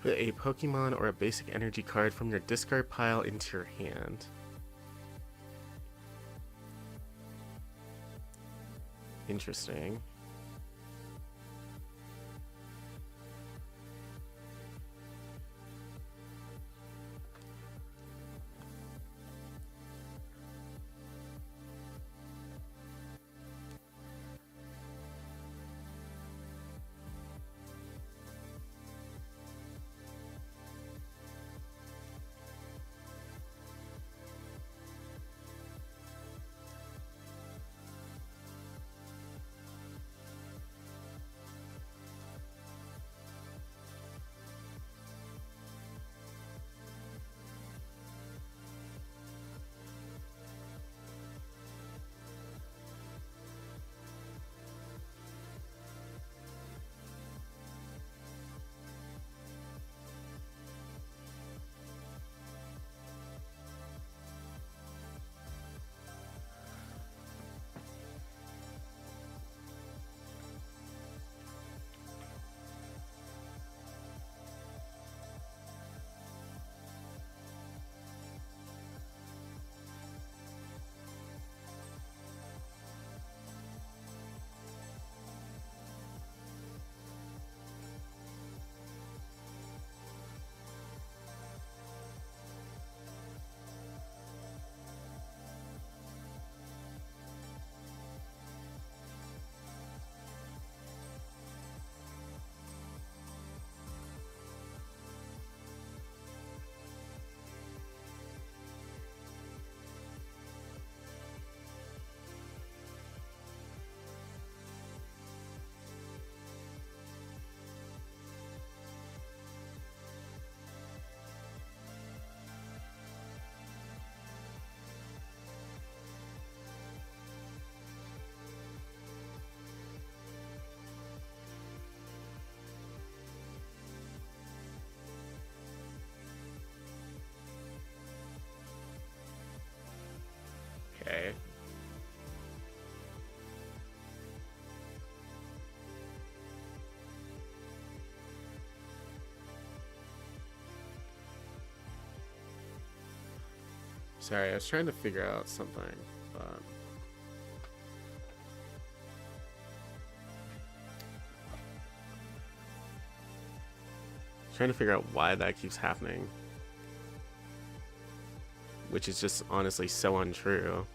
Put a Pokemon or a basic energy card from your discard pile into your hand. Interesting. Okay. Sorry, I was trying to figure out something, but trying to figure out why that keeps happening, which is just honestly so untrue.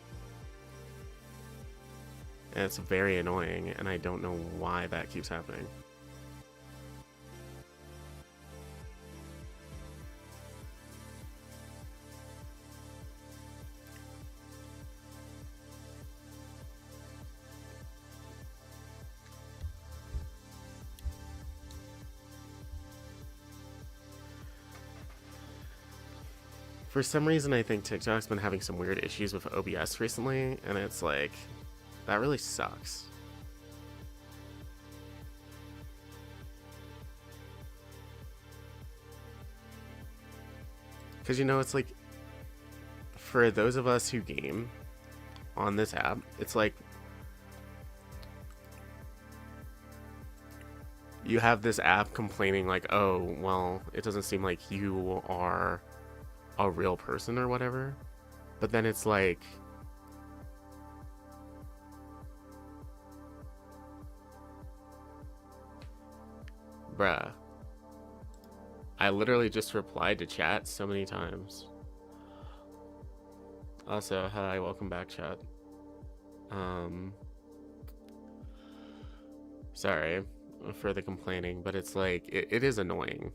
And it's very annoying, and I don't know why that keeps happening. For some reason, I think TikTok's been having some weird issues with OBS recently, and it's like, that really sucks. Because, you know, it's like, for those of us who game on this app, it's like, you have this app complaining like, oh, well, it doesn't seem like you are a real person or whatever. But then it's like, bruh, I literally just replied to chat so many times. Also, hi, welcome back, chat. Sorry for the complaining, but it's like, it is annoying.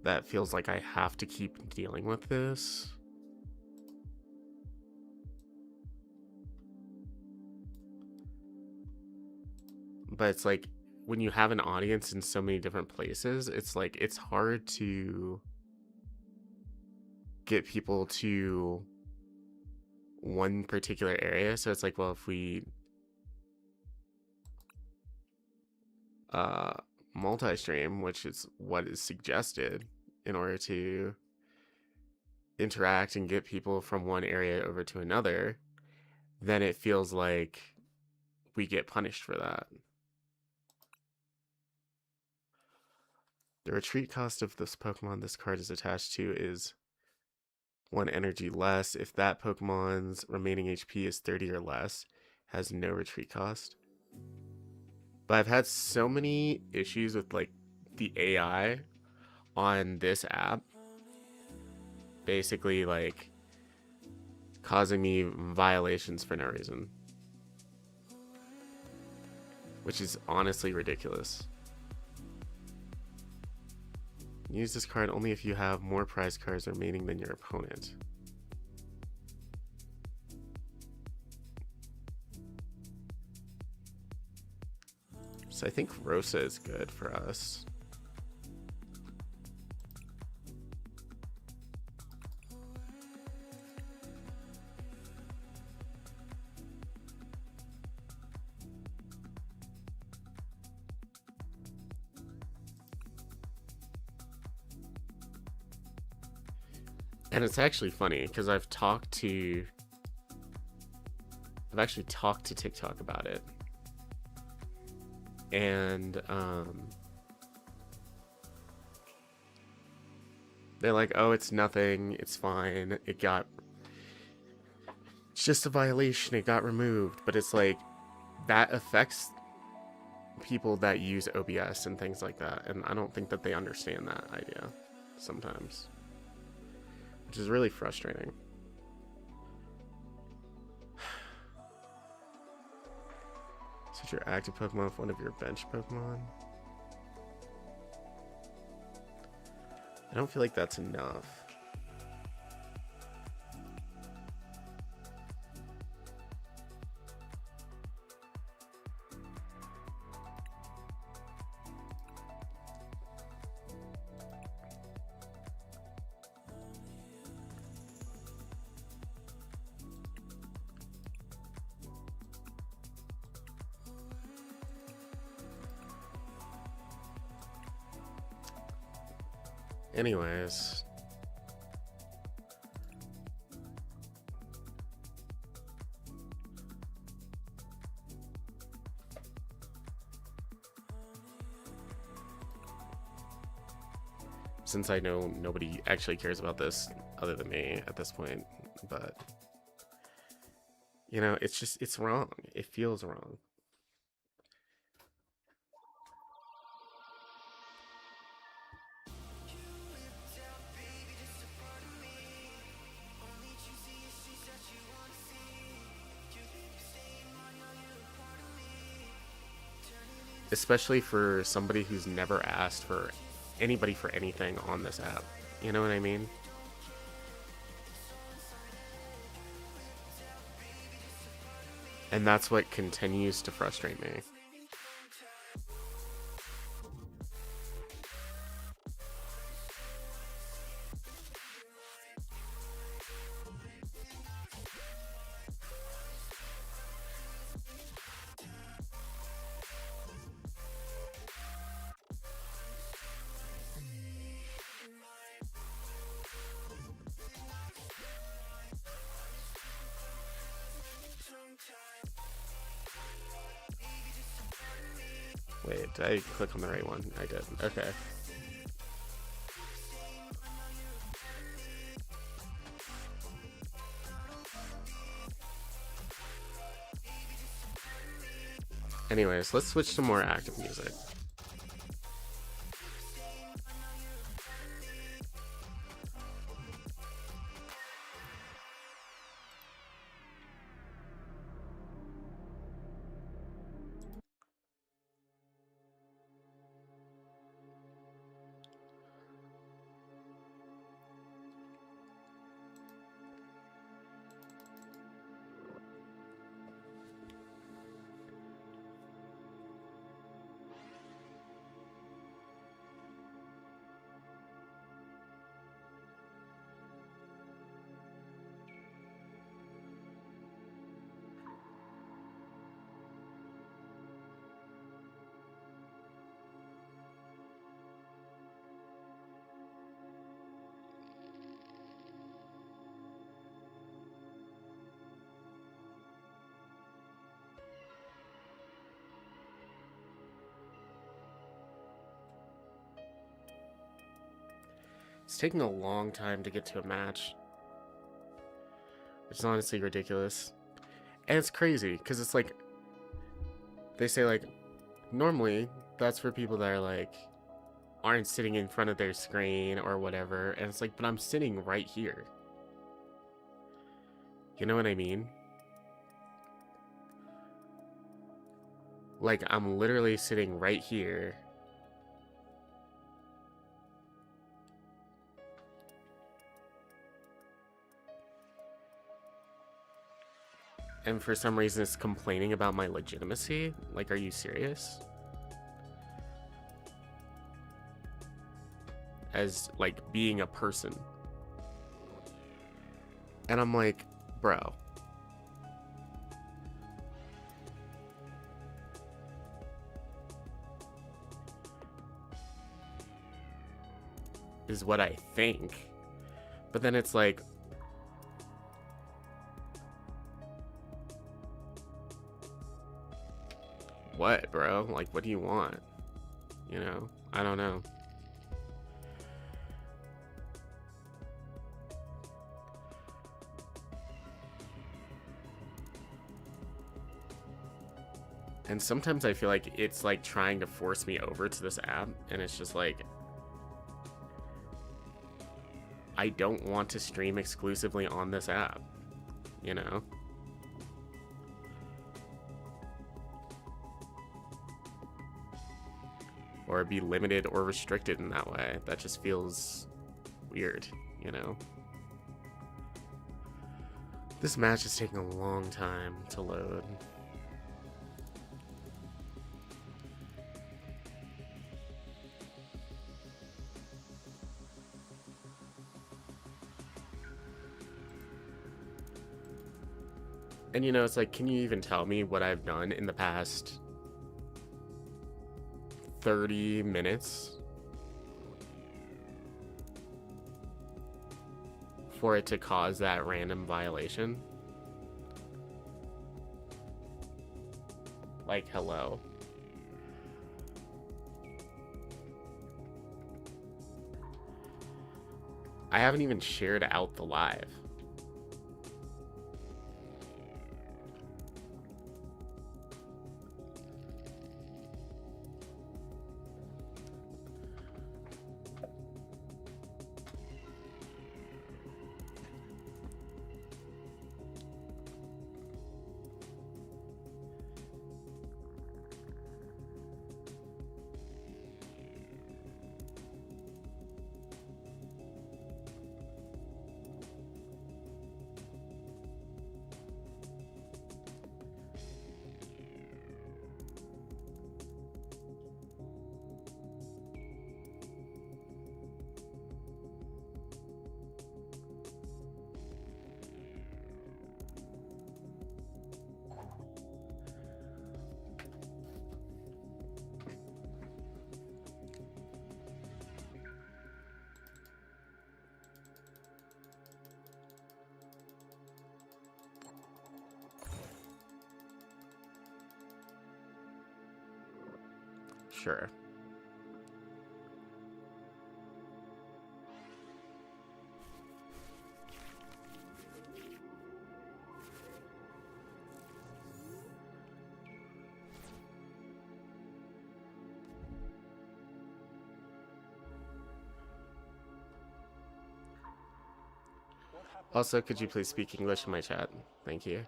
That feels like I have to keep dealing with this. But it's like, when you have an audience in so many different places, it's like, it's hard to get people to one particular area. So it's like, well, if we multi-stream, which is what is suggested in order to interact and get people from one area over to another, then it feels like we get punished for that. The retreat cost of this Pokemon this card is attached to is 1 energy less. If that Pokemon's remaining HP is 30 or less, has no retreat cost. But I've had so many issues with like the AI on this app, basically like causing me violations for no reason, which is honestly ridiculous. Use this card only if you have more prize cards remaining than your opponent. So I think Rosa is good for us. And it's actually funny because I've actually talked to TikTok about it. And they're like, oh, it's nothing, it's fine, it's just a violation, it got removed. But it's like, that affects people that use OBS and things like that, and I don't think that they understand that idea sometimes, which is really frustrating. Switch your active Pokemon with one of your bench Pokemon. I don't feel like that's enough. Anyways, since I know nobody actually cares about this other than me at this point, but you know, it's wrong. It feels wrong. Especially for somebody who's never asked for anybody for anything on this app. You know what I mean? And that's what continues to frustrate me. Wait, did I click on the right one? I did. Okay. Anyways, let's switch to more active music. taking a long time to get to a match. Which is honestly ridiculous. And it's crazy, because it's like, they say like, normally, that's for people that are like, aren't sitting in front of their screen or whatever, and it's like, but I'm sitting right here. You know what I mean? Like, I'm literally sitting right here. And for some reason it's complaining about my legitimacy? Like, are you serious? As, like, being a person. And I'm like, bro. Is what I think. But then it's like, what, bro? Like, what do you want? You know? I don't know. And sometimes I feel like it's like trying to force me over to this app, and it's just like, I don't want to stream exclusively on this app, you know? Or be limited or restricted in that way. That just feels weird, you know? This match is taking a long time to load. And you know, it's like, can you even tell me what I've done in the past 30 minutes for it to cause that random violation? Like, hello. I haven't even shared out the live. Sure. Also, could you please speak English in my chat? Thank you.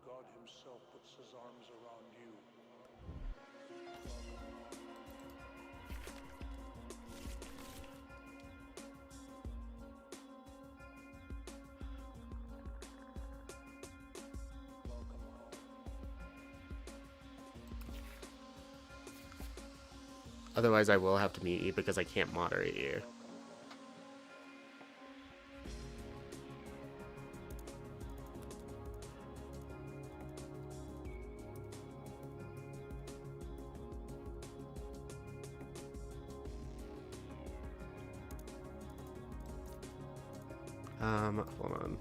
God himself puts his arms around you. Welcome home. Otherwise, I will have to mute you because I can't moderate you. Hold on.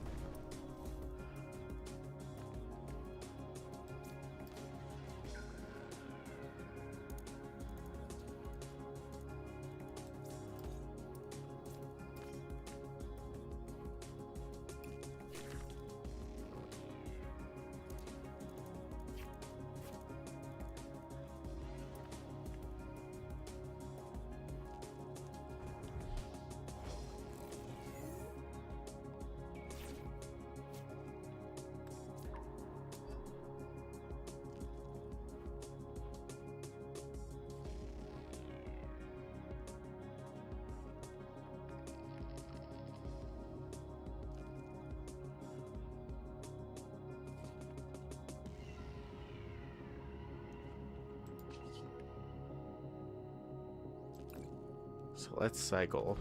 So let's cycle.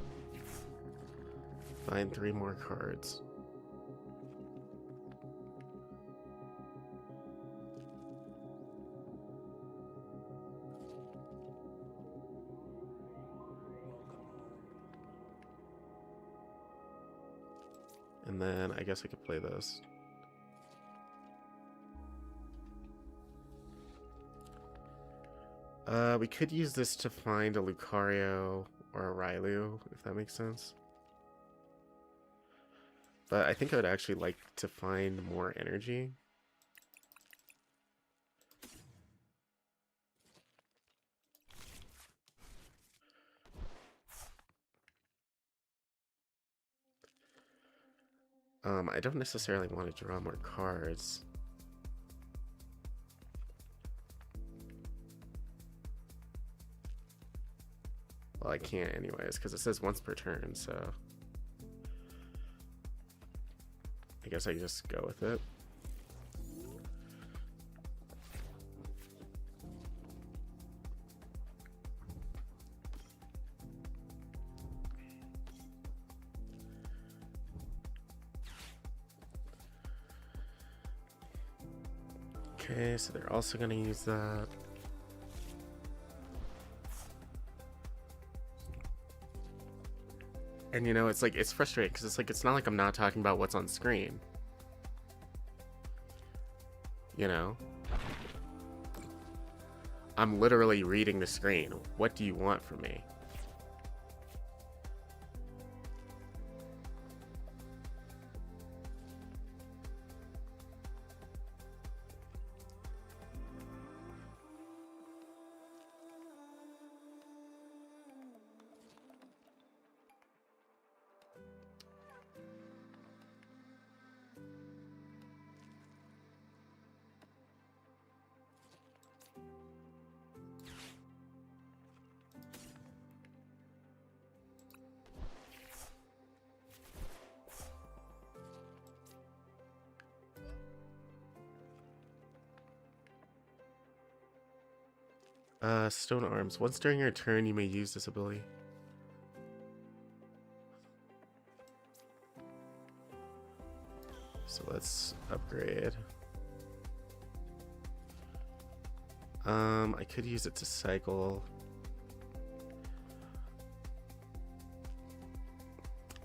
Find 3 more cards. And then I guess I could play this. We could use this to find a Lucario or a Railu, if that makes sense. But I think I would actually like to find more energy. I don't necessarily want to draw more cards. Well, I can't anyways, because it says once per turn, so I guess I just go with it. Okay, so they're also going to use that. And you know, it's like, it's frustrating because it's like, it's not like I'm not talking about what's on screen. You know? I'm literally reading the screen. What do you want from me? Stone Arms. Once during your turn, you may use this ability. So let's upgrade. I could use it to cycle.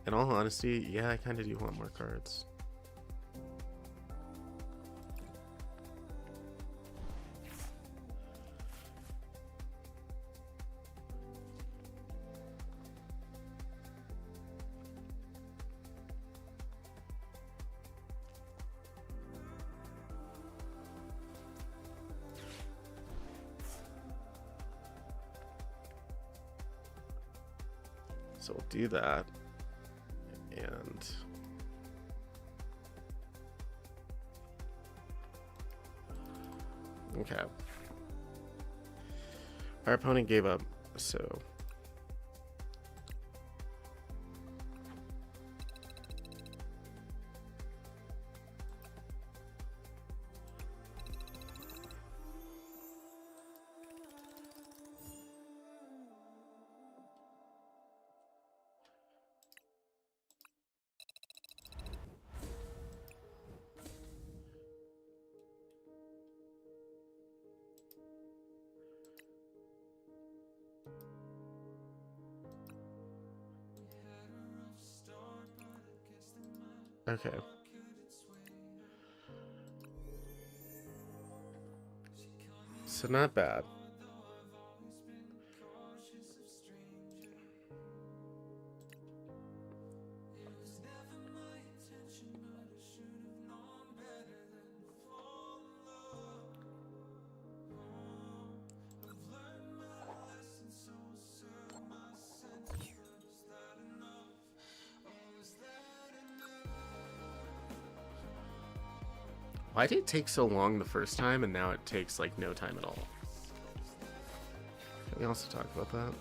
In all honesty, yeah, I kind of do want more cards. So we'll do that. And okay. Our opponent gave up, so okay. So not bad. Why did it take so long the first time and now it takes like no time at all? Can we also talk about that?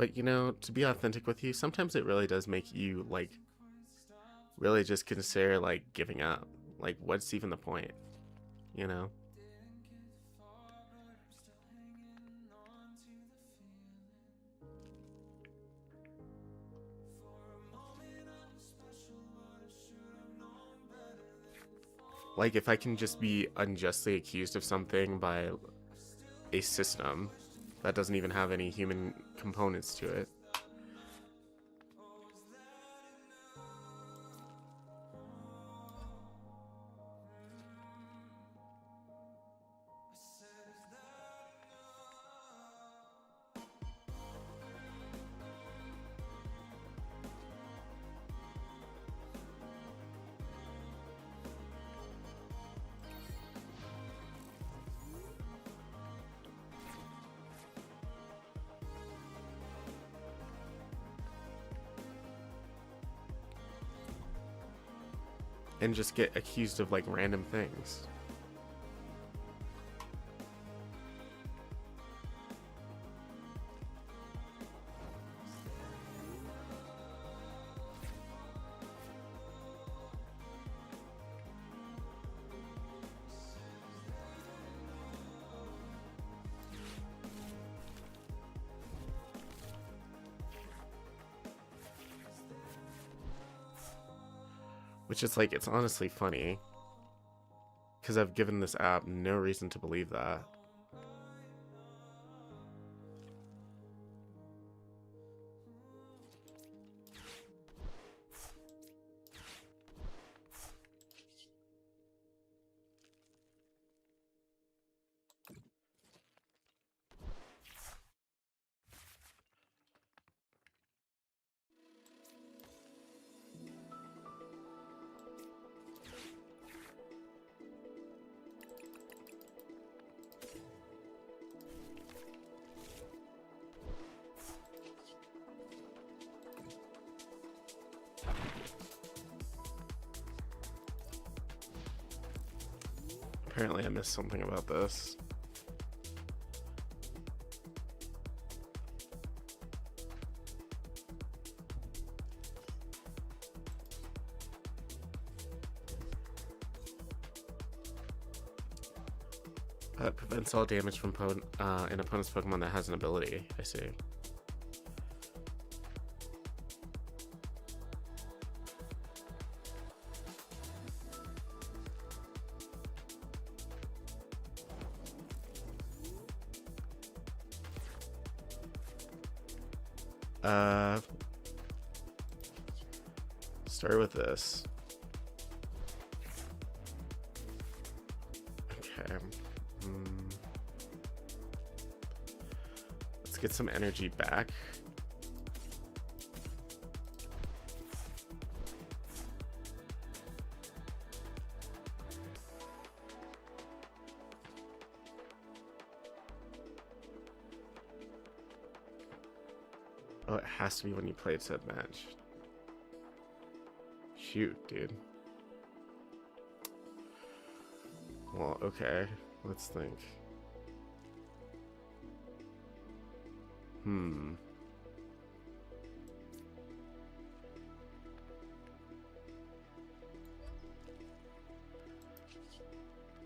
But you know, to be authentic with you, sometimes it really does make you like really just consider like giving up. Like, what's even the point? You know? Like, if I can just be unjustly accused of something by a system that doesn't even have any human components to it. And just get accused of like random things. Which is like, it's honestly funny. Because I've given this app no reason to believe that. Apparently I missed something about this. Prevents all damage from an opponent's Pokemon that has an ability. I see. Start with this. Okay. Let's get some energy back. Oh, it has to be when you played said match. Shoot, dude. Well, okay. Let's think.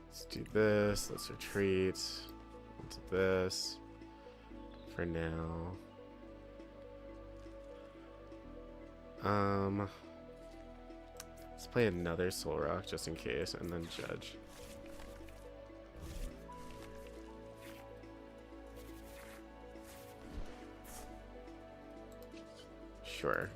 Let's do this. Let's retreat into this for now. Let's play another Soul Rock just in case, and then Judge. Sure.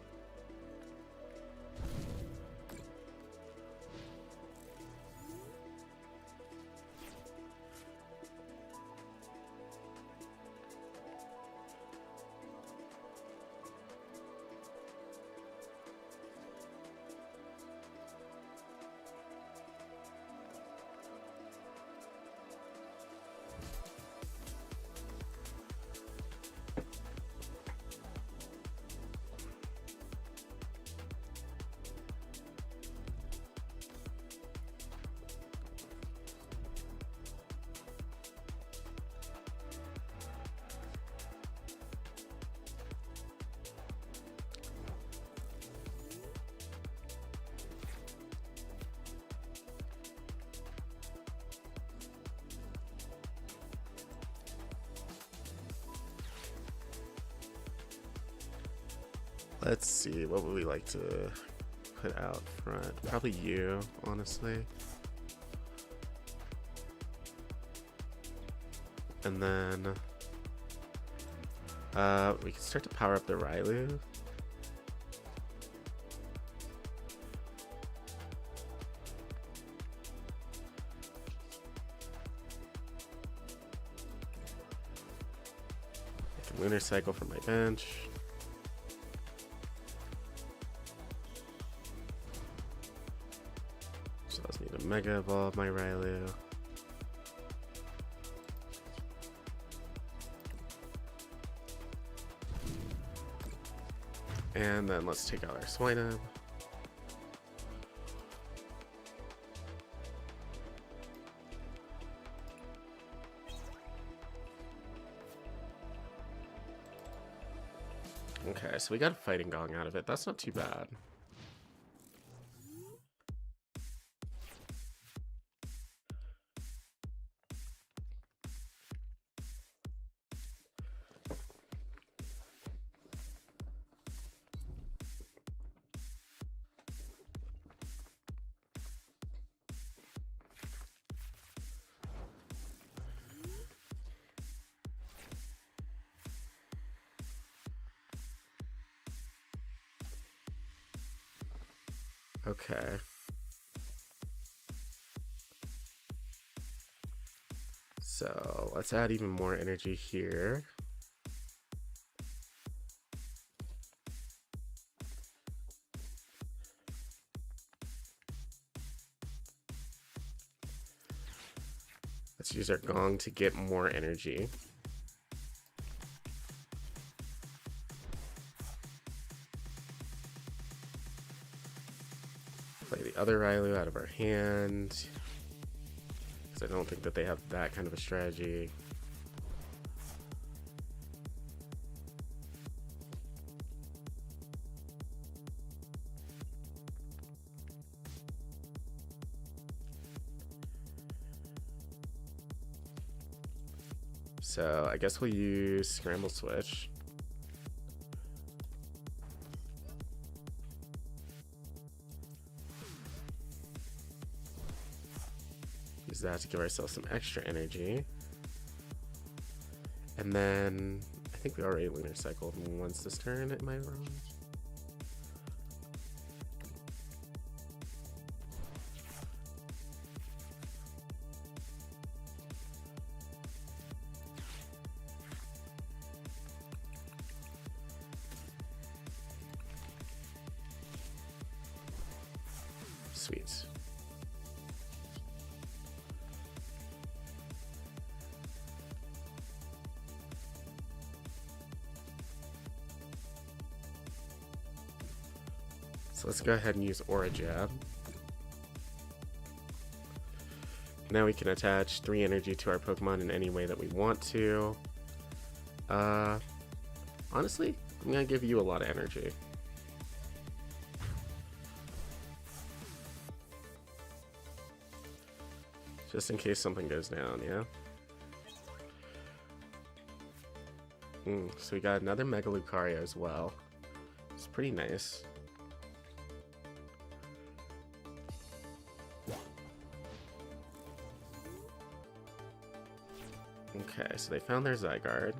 Let's see, what would we like to put out front? Probably you, honestly. And then we can start to power up the Railu. Make a Lunar Cycle from my bench. So allows me to Mega Evolve my Railu. And then let's take out our Swinub. Okay, so we got a Fighting Gong out of it. That's not too bad. Okay. So let's add even more energy here. Let's use our Gong to get more energy. Play the other Railu out of our hand, because I don't think that they have that kind of a strategy. So I guess we'll use Scramble Switch. Use that to give ourselves some extra energy. And then I think we already Lunar Cycled once this turn, am I wrong? Sweet. So let's go ahead and use Aura Jab. Now we can attach 3 energy to our Pokemon in any way that we want to. Honestly, I'm gonna give you a lot of energy. Just in case something goes down, yeah? So we got another Mega Lucario as well. It's pretty nice. Okay, so they found their Zygarde.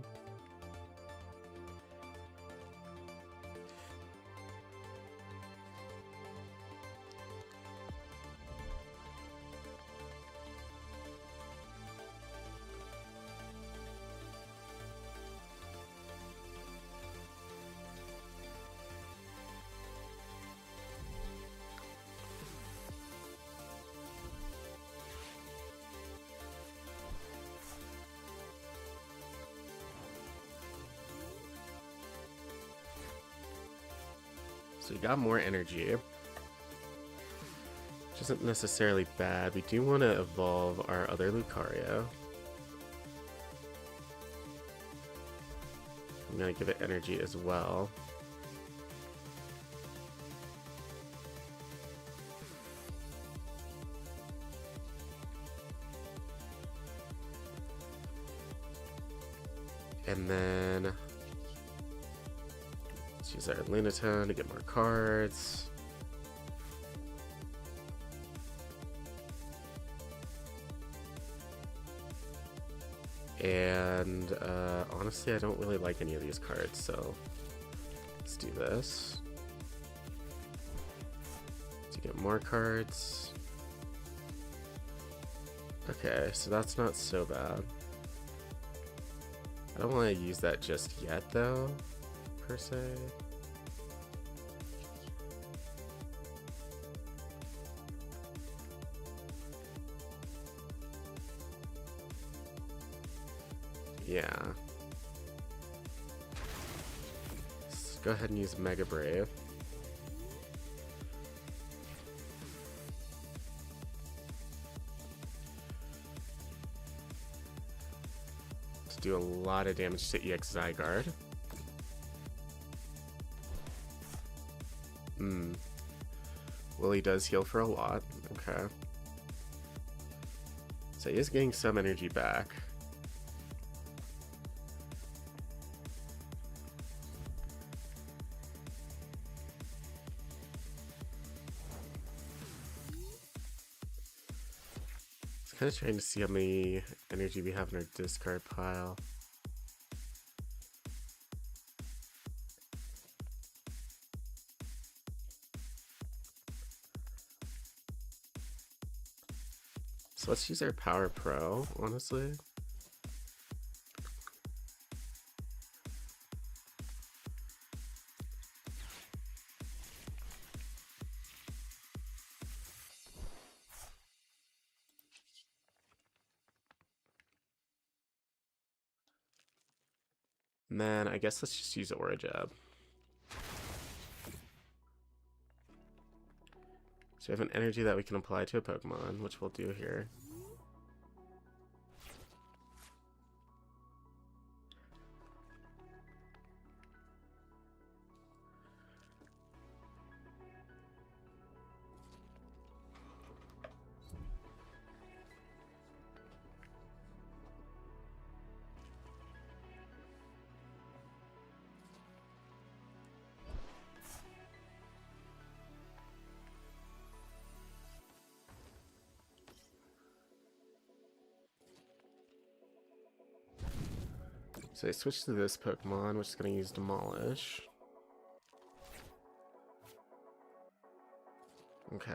So we got more energy, which isn't necessarily bad. We do want to evolve our other Lucario. I'm going to give it energy as well. And then Let's use our Lunatone to get more cards. And honestly, I don't really like any of these cards, so let's do this to get more cards. Okay, so that's not so bad. I don't want to use that just yet, though, per se. Yeah. Let's go ahead and use Mega Brave. To do a lot of damage to EX Zygarde. Willie does heal for a lot. Okay. So he is getting some energy back. Kind of trying to see how many energy we have in our discard pile. So let's use our Power Pro, honestly. And then I guess let's just use Aura Jab. So we have an energy that we can apply to a Pokemon, which we'll do here. So I switch to this Pokemon, which is going to use Demolish. Okay.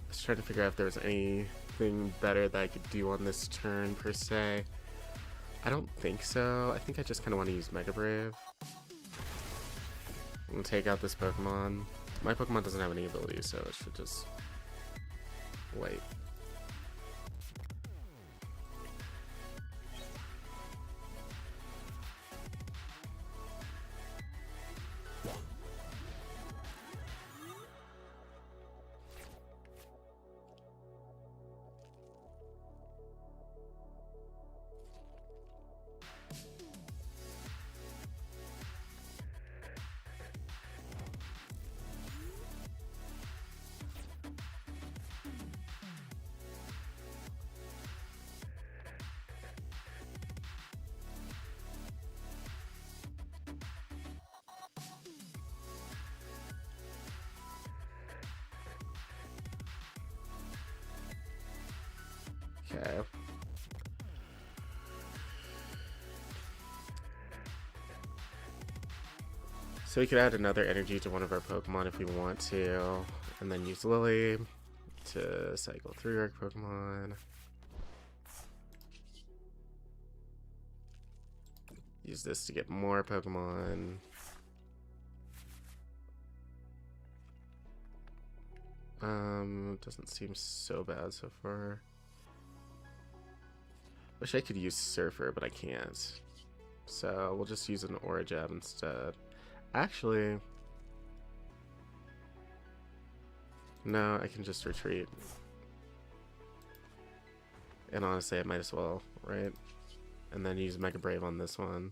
Let's try to figure out if there's anything better that I could do on this turn, per se. I don't think so. I think I just kind of want to use Mega Brave. I'm gonna take out this Pokemon. My Pokemon doesn't have any abilities, so it should just wait. Okay. So we could add another energy to one of our Pokemon if we want to, and then use Lily to cycle through our Pokemon. Use this to get more Pokemon. Doesn't seem so bad so far. Wish I could use Surfer, but I can't. So we'll just use an Aura Jab instead. Actually, no, I can just retreat. And honestly, I might as well, right? And then use Mega Brave on this one.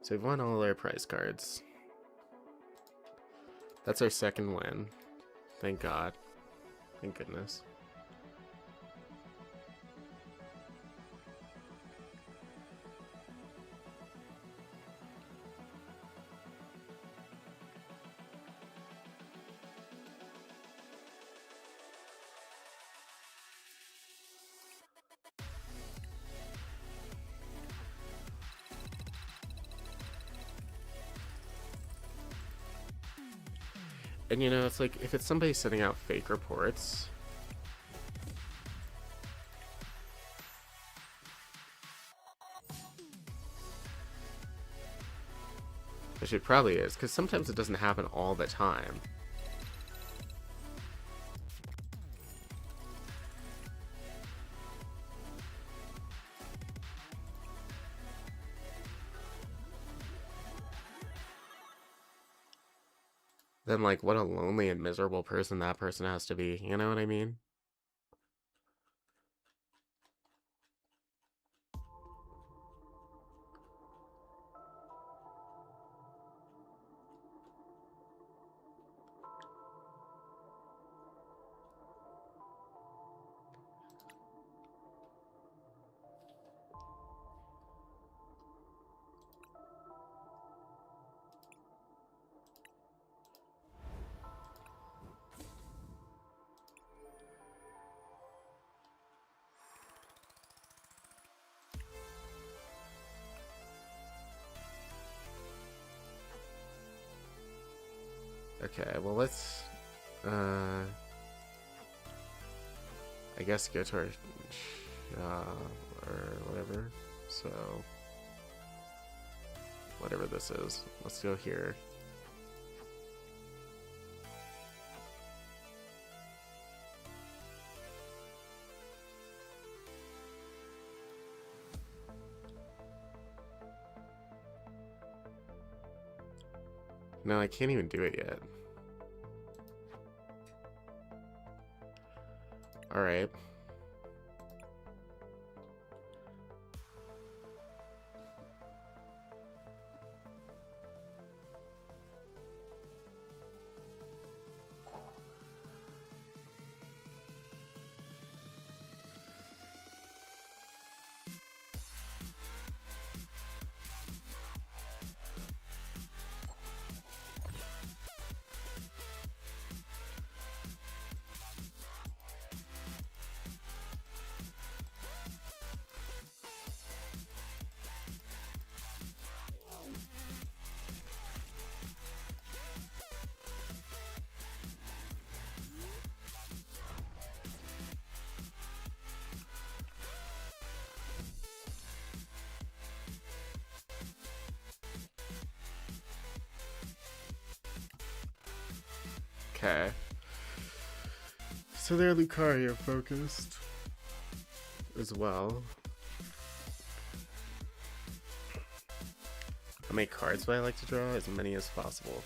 So we've won all our prize cards. That's our second win. Thank God. Thank goodness. And you know, it's like, if it's somebody sending out fake reports, which it probably is, because sometimes it doesn't happen all the time. Then, like, what a lonely and miserable person that person has to be. You know what I mean? Okay, well, let's, I guess go to our, or whatever, so, whatever this is, let's go here. No, I can't even do it yet. Alright. Okay. So they're Lucario focused as well. How many cards would I like to draw? As many as possible.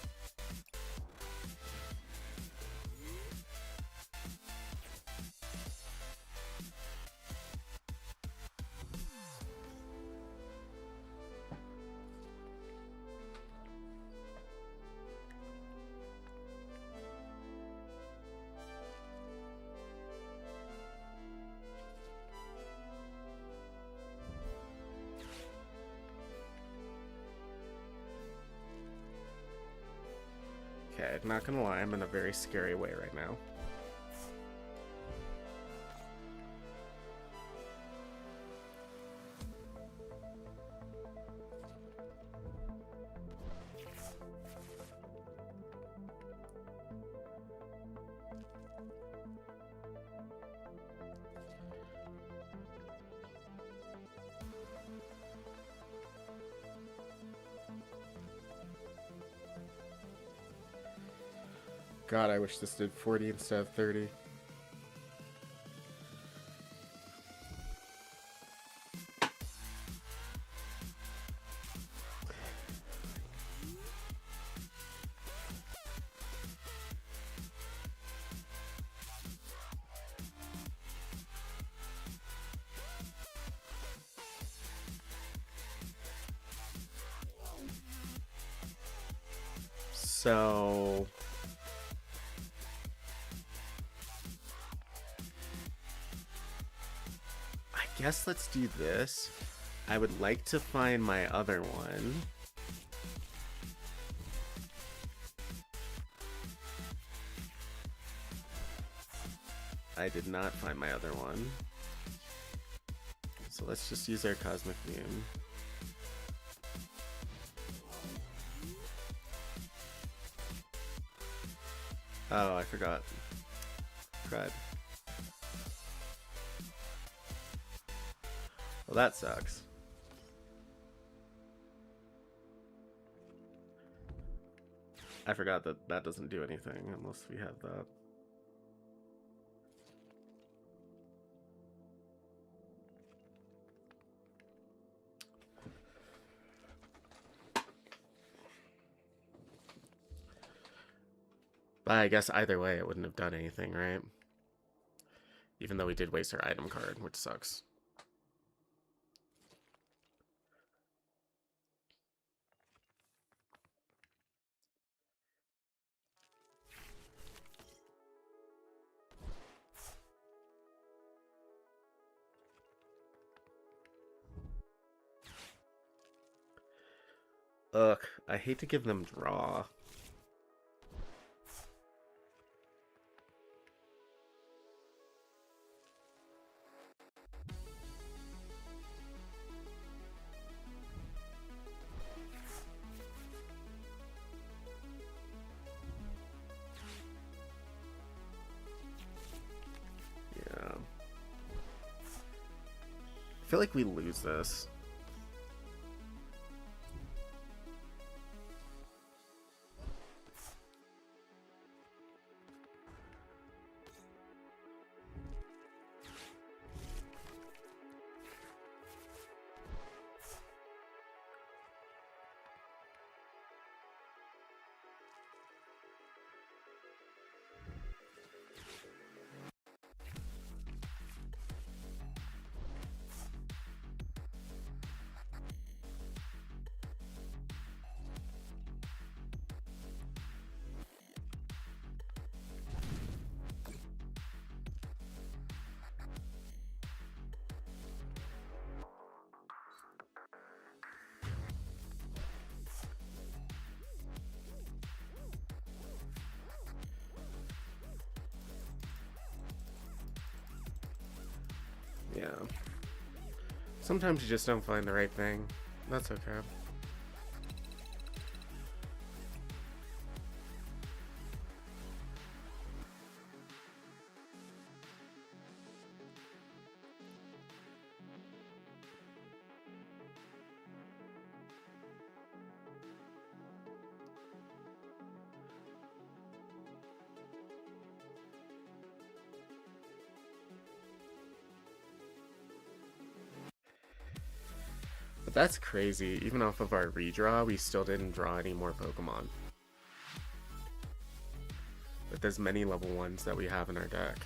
Okay, not gonna lie, I'm in a very scary way right now. God, I wish this did 40 instead of 30. So I guess let's do this. I would like to find my other one. I did not find my other one. So let's just use our Cosmic Beam. Oh, I forgot. Crud. Well, that sucks. I forgot that that doesn't do anything unless we have that. But I guess either way it wouldn't have done anything, right? Even though we did waste our item card, which sucks. Ugh, I hate to give them draw. Yeah. I feel like we lose this. Yeah. Sometimes you just don't find the right thing. That's okay. But that's crazy. Even off of our redraw, we still didn't draw any more Pokemon. With as many level 1s that we have in our deck.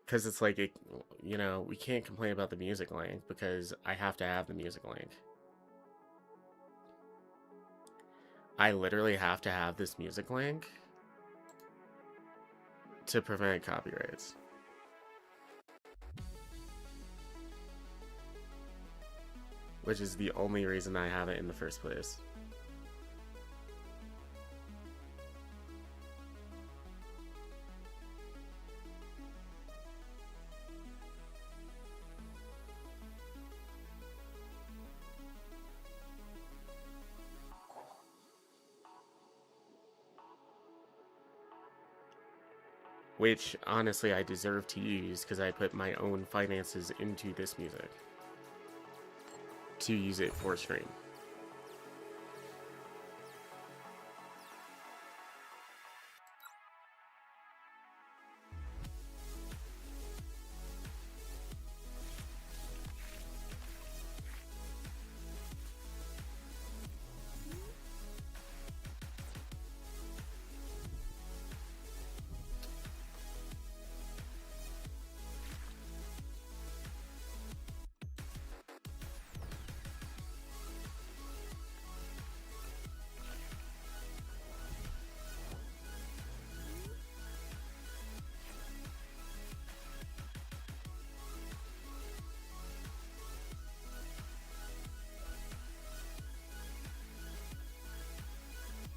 Because it's like, you know, we can't complain about the music link because I have to have the music link. I literally have to have this music link to prevent copyrights. Which is the only reason I have it in the first place. Which, honestly, I deserve to use because I put my own finances into this music. to use a force ring.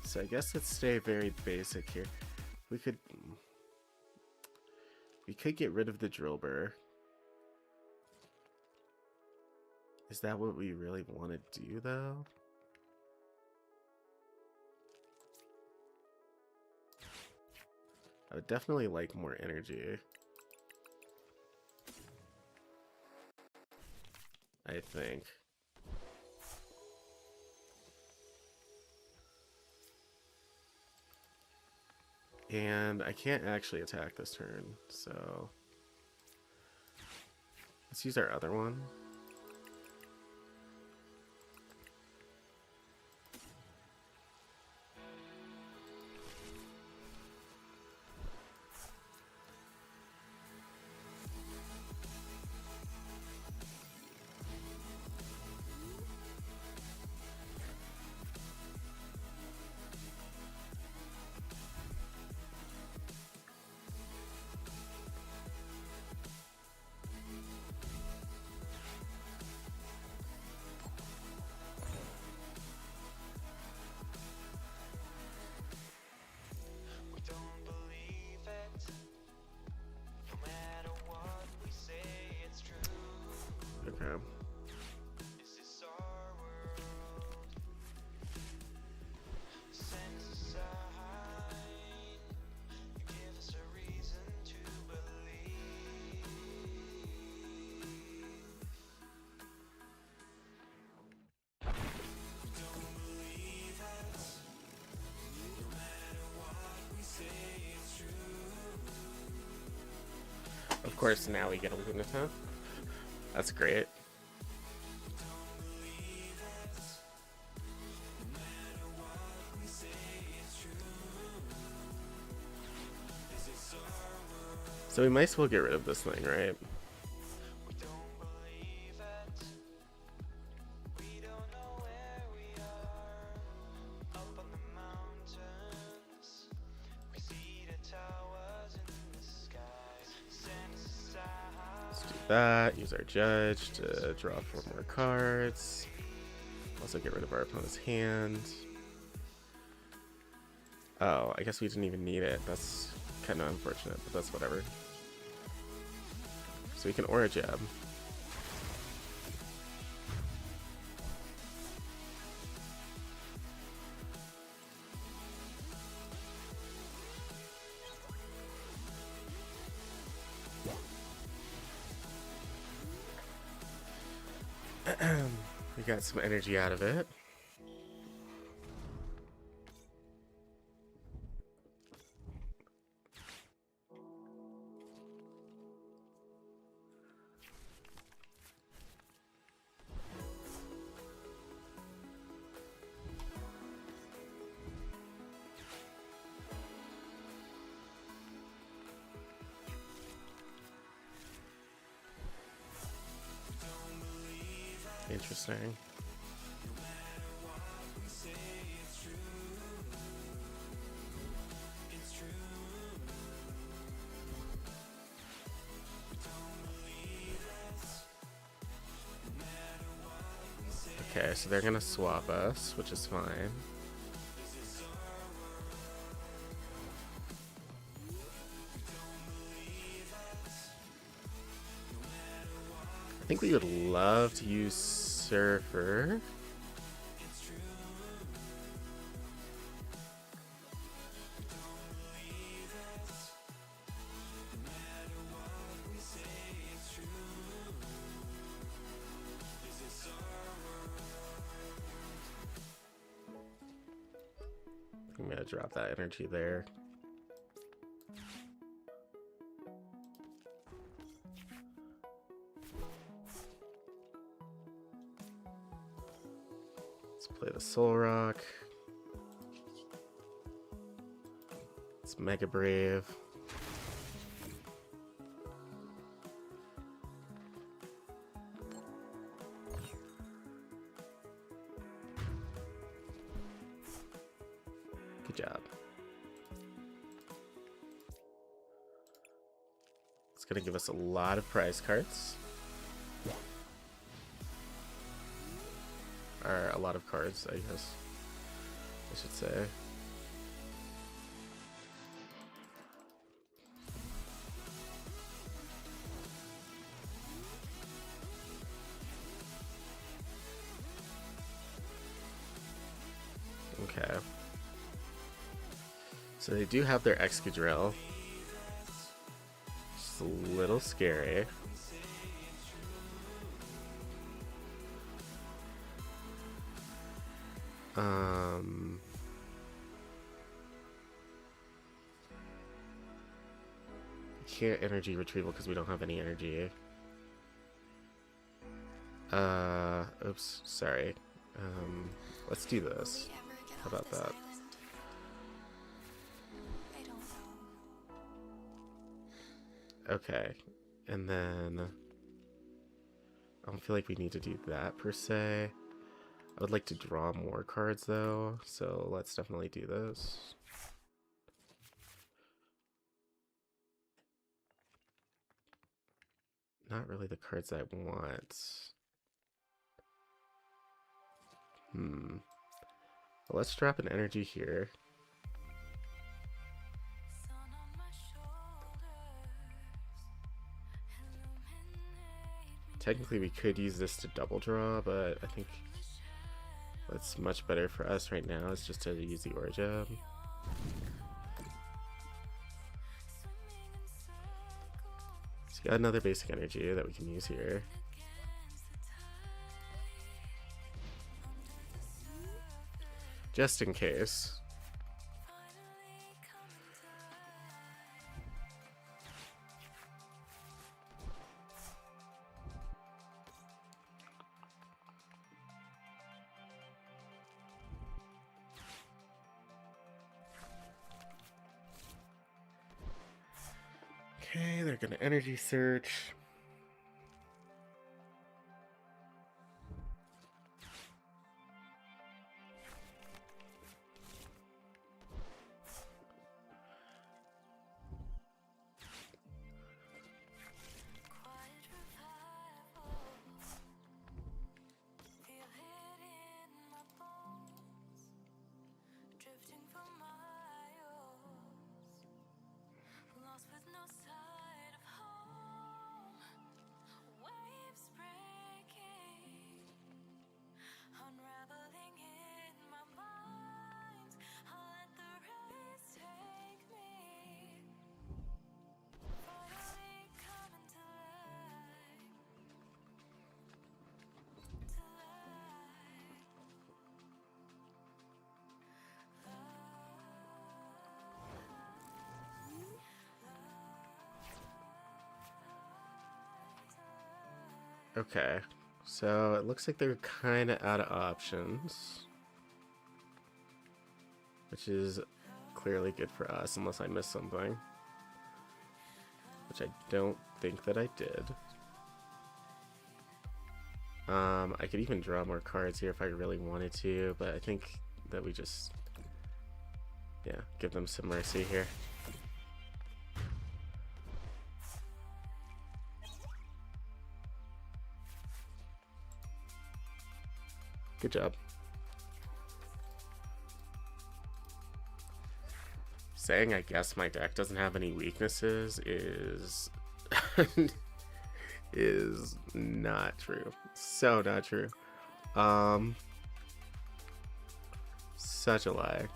So I guess let's stay very basic here. We could get rid of the drill burr. Is that what we really want to do though? I would definitely like more energy. I think. And I can't actually attack this turn, so let's use our other one. Okay. Of course, now we get a Lunata. That's great. So we might as well get rid of this thing, right? Let's do that. Use our judge to draw 4 more cards. Also get rid of our opponent's hand. Oh, I guess we didn't even need it. That's kind of unfortunate, but that's whatever. So we can Aura Jab. We got some energy out of it. Interesting. Okay, so they're gonna swap us, which is fine. I think we would love to use Surfer. drop that energy there. Let's play the Soul Rock. It's Mega Brave. Good job. It's gonna give us a lot of prize cards. Or a lot of cards, I guess I should say. Okay. So they do have their Excadrill. Just a little scary. Can't energy retrieval because we don't have any energy. Oops, sorry. Let's do this. How about that? Okay, and then I don't feel like we need to do that per se. I would like to draw more cards though, so let's definitely do this. Not really the cards I want. Well, let's drop an energy here. Technically we could use this to double draw, but I think what's much better for us right now is just to use the Aura Gem. So we got another basic energy that we can use here. Just in case. Okay, they're gonna energy search. Okay, so it looks like they're kind of out of options, which is clearly good for us, unless I missed something, which I don't think that I did. I could even draw more cards here if I really wanted to, but I think that we just, yeah, give them some mercy here. Good job. Saying I guess my deck doesn't have any weaknesses is is not true. So not true. Such a lie.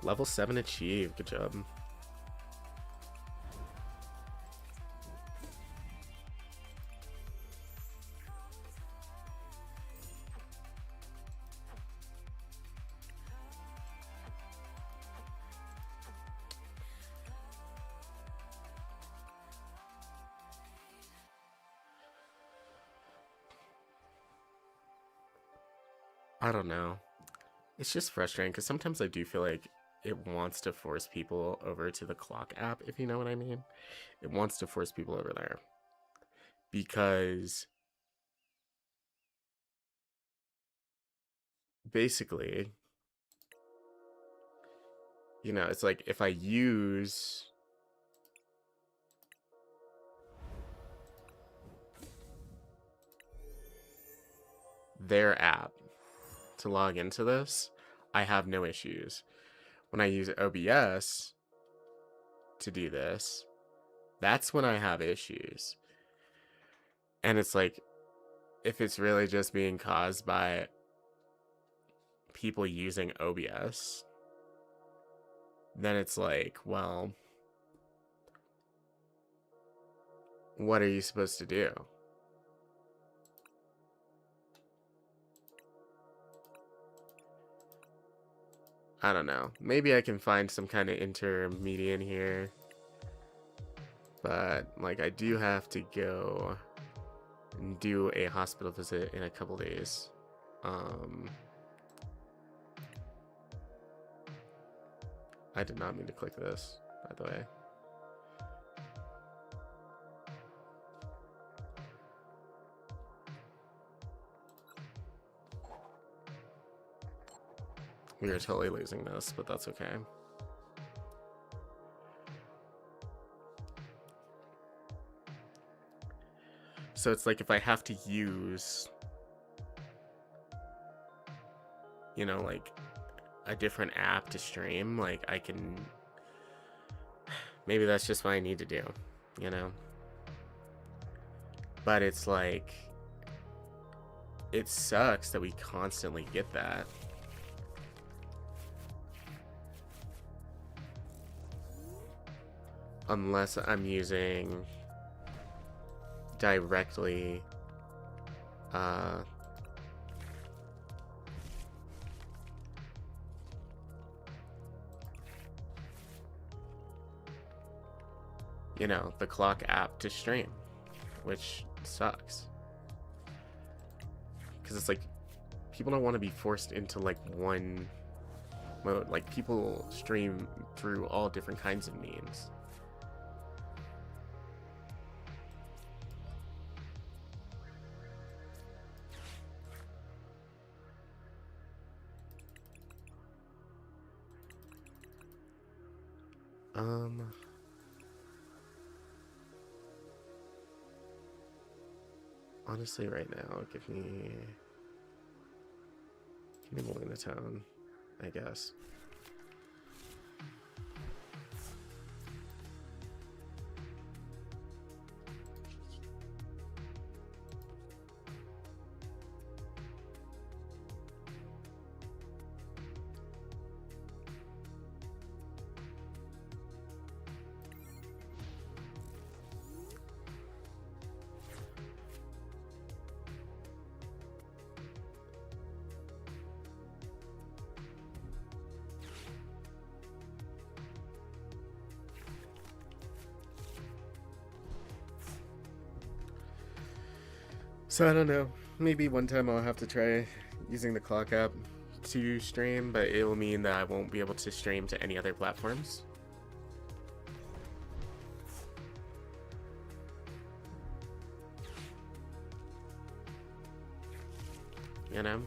Level 7 achieved. Good job. I don't know. It's just frustrating because sometimes I do feel like it wants to force people over to the clock app, if you know what I mean. It wants to force people over there because basically, you know, it's like if I use their app to log into this, I have no issues. When I use OBS to do this, that's when I have issues. And it's like, if it's really just being caused by people using OBS, then it's like, well, what are you supposed to do? I don't know. Maybe I can find some kind of intermediate here. But, like, I do have to go and do a hospital visit in a couple days. I did not mean to click this, by the way. We are totally losing this, but that's okay. So it's like if I have to use, you know, like a different app to stream, like I can, maybe that's just what I need to do, you know? But it's like, it sucks that we constantly get that. Unless I'm using directly you know, the clock app to stream, which sucks. Because it's like, people don't want to be forced into like one mode. Like, people stream through all different kinds of means. Honestly, right now, give me Luna Town, I guess. So I don't know. Maybe one time I'll have to try using the clock app to stream, but it will mean that I won't be able to stream to any other platforms. You know?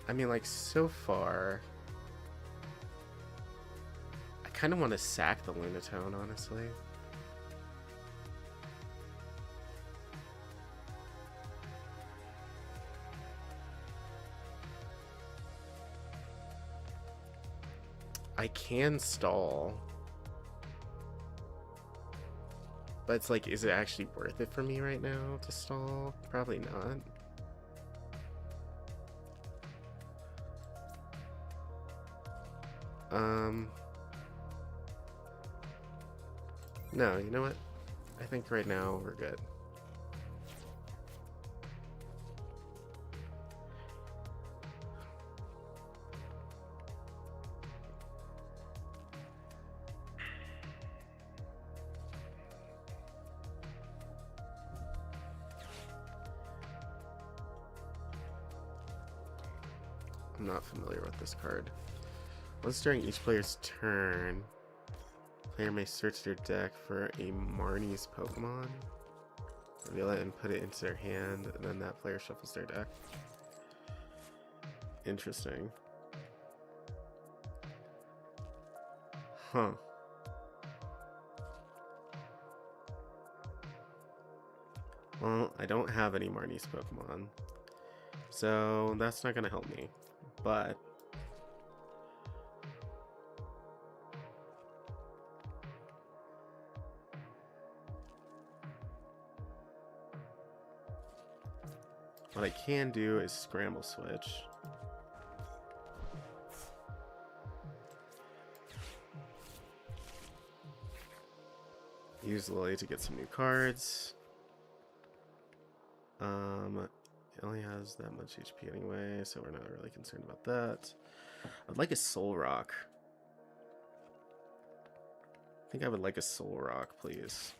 I mean, like, so far, I kind of want to sack the Lunatone, honestly. I can stall. But it's like, is it actually worth it for me right now to stall? Probably not. No, you know what? I think right now we're good. I'm not familiar with this card. Once during each player's turn, player may search their deck for a Marnie's Pokemon, reveal it, and put it into their hand, and then that player shuffles their deck. Interesting. Huh. Well, I don't have any Marnie's Pokemon, so that's not going to help me. But what I can do is Scramble Switch. Use Lily to get some new cards. It only has that much HP anyway, so we're not really concerned about that. I'd like a Soul Rock. I think I would like a Soul Rock, please.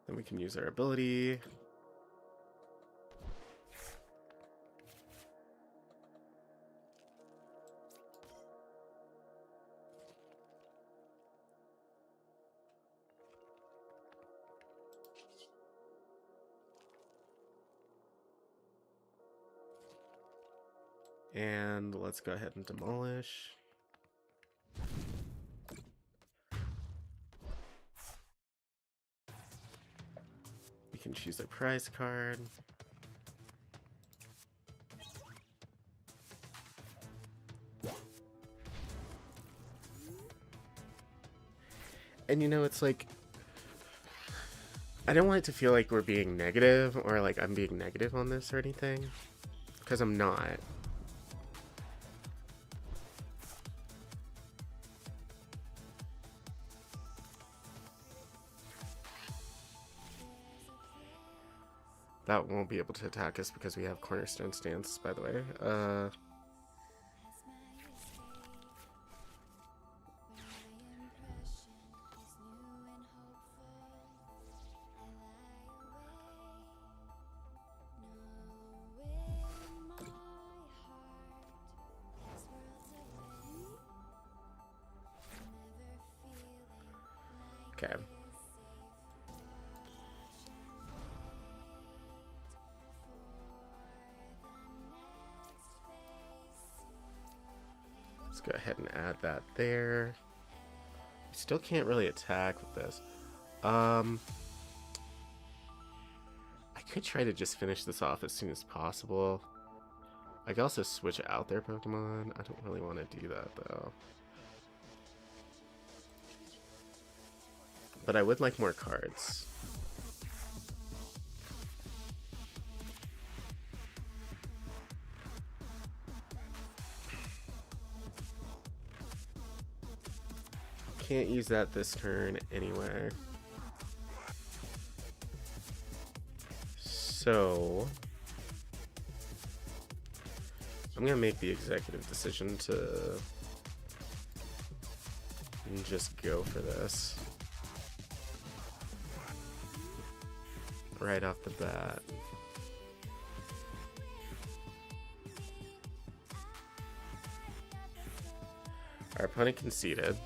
Then we can use our ability. And let's go ahead and demolish. We can choose a prize card. And you know, it's like, I don't want it to feel like we're being negative or like I'm being negative on this or anything, because I'm not. That won't be able to attack us because we have Cornerstone Stance, by the way. Okay. Let's go ahead and add that there. We still can't really attack with this. I could try to just finish this off as soon as possible. I could also switch out their Pokemon. I don't really want to do that though. But I would like more cards. Can't use that this turn anyway. So I'm gonna make the executive decision to just go for this right off the bat. Our opponent conceded.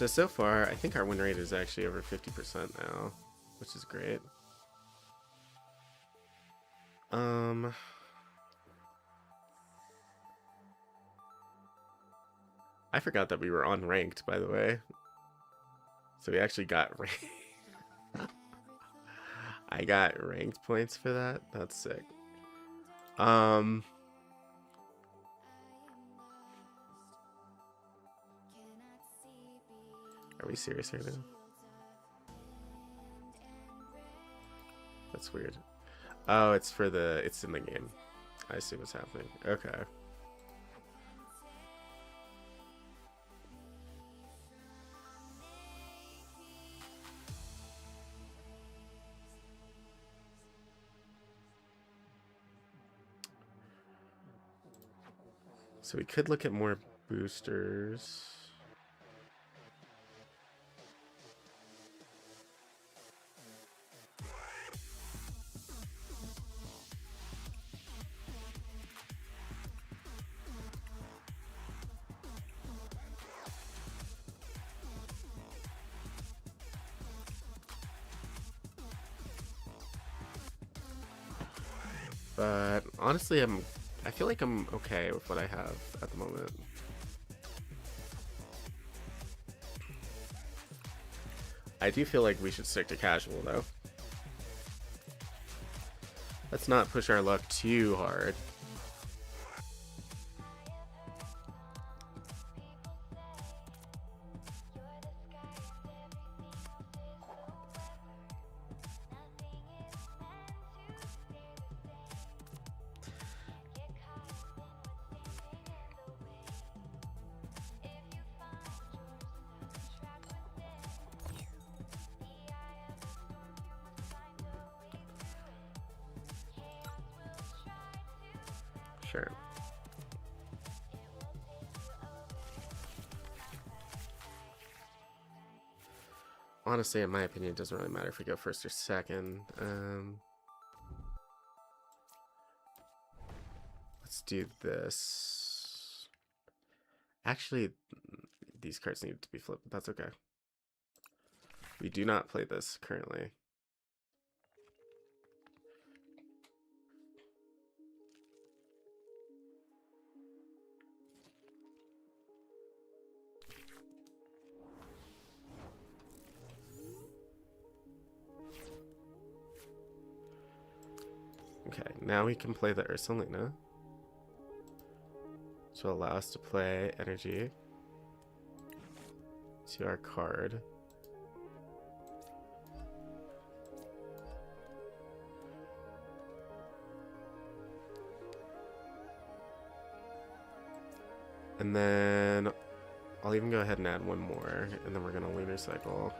So far, I think our win rate is actually over 50% now, which is great. I forgot that we were unranked, by the way. So we actually got ranked. I got ranked points for that. That's sick. Are we serious right now? That's weird. Oh, it's for the, it's in the game. I see what's happening. Okay. So we could look at more boosters. But honestly, I feel like I'm okay with what I have at the moment. I do feel like we should stick to casual though. Let's not push our luck too hard. Sure. Honestly, in my opinion, it doesn't really matter if we go first or second. Let's do this. Actually, these cards need to be flipped, but that's okay. We do not play this currently. Okay, now we can play the Ursulina to allow us to play energy to our card. And then I'll even go ahead and add one more, and then we're gonna lunar cycle.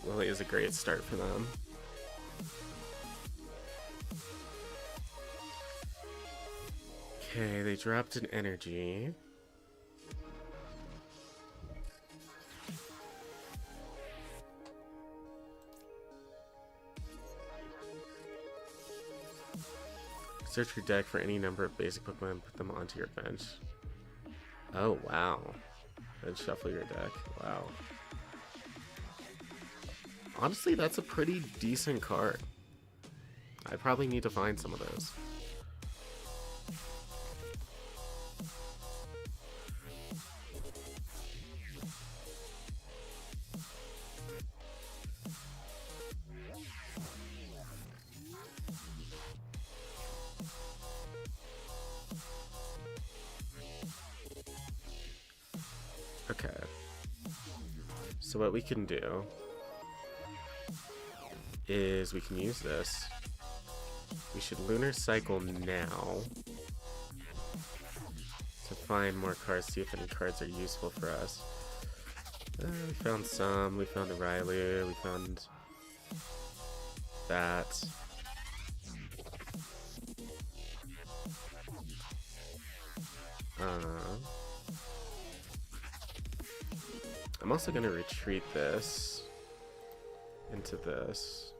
Lily is a great start for them. Okay, they dropped an energy. Search your deck for any number of basic Pokemon and put them onto your bench. Oh, wow. Then shuffle your deck. Wow. Honestly, that's a pretty decent card. I probably need to find some of those. Okay. So what we can do is we can use this. We should lunar cycle now to find more cards, see if any cards are useful for us. We found some. We found a Rylou. We found that. I'm also going to retreat this. into this.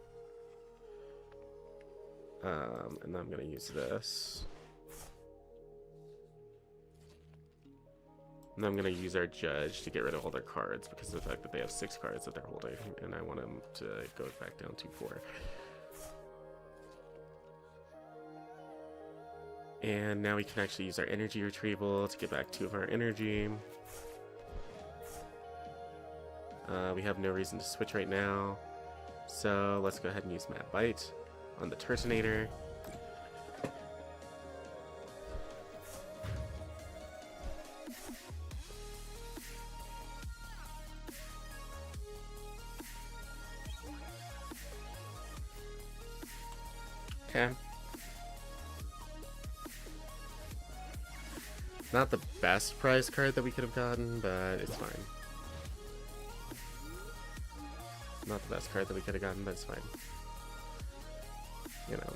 And then I'm going to use this. And I'm going to use our judge to get rid of all their cards because of the fact that they have 6 cards that they're holding. And I want them to go back down to 4. And now we can actually use our energy retrieval to get back 2 of our energy. We have no reason to switch right now. So let's go ahead and use Mad Bite on the Turtonator. Okay. Not the best prize card that we could have gotten, but it's fine. Not the best card that we could have gotten, but it's fine. You know.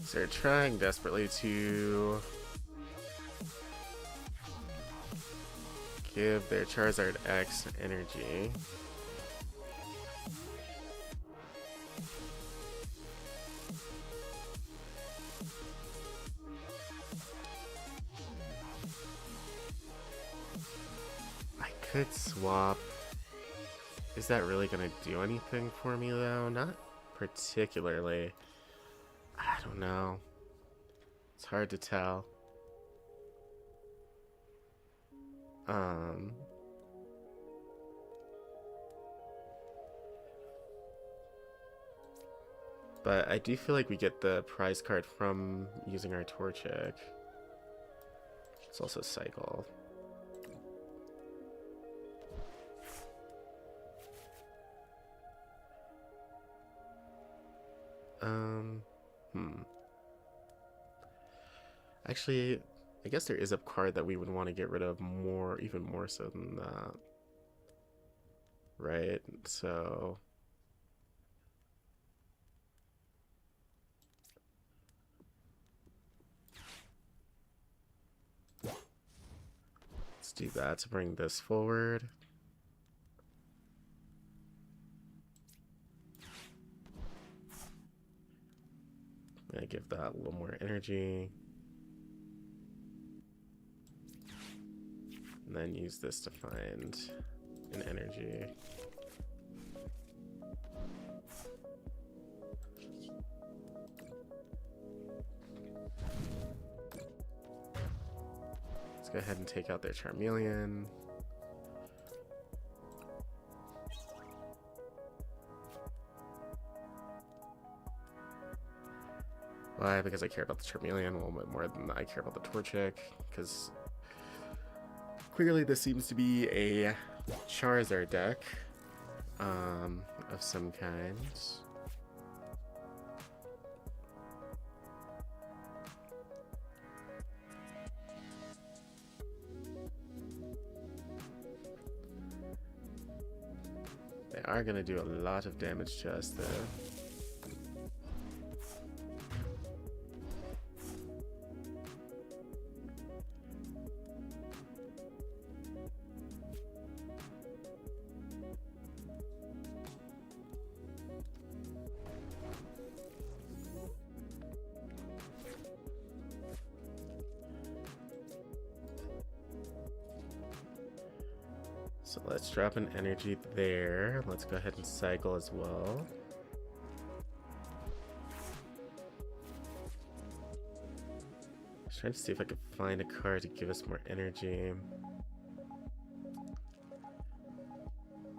So they're trying desperately to give their Charizard X energy. I could swap. Is that really gonna do anything for me though? Not particularly. I don't know. It's hard to tell. But I do feel like we get the prize card from using our Torchic. It's also Cycle. Actually, I guess there is a card that we would want to get rid of more, even more so than that. Right? So... let's do that to bring this forward. I'm gonna give that a little more energy. And then use this to find an energy. Let's go ahead and take out their Charmeleon. Why? Because I care about the Charmeleon a little bit more than I care about the Torchic, because clearly this seems to be a Charizard deck of some kind. They are going to do a lot of damage to us though. So let's drop an energy there. Let's go ahead and cycle as well. Just trying to see if I could find a card to give us more energy.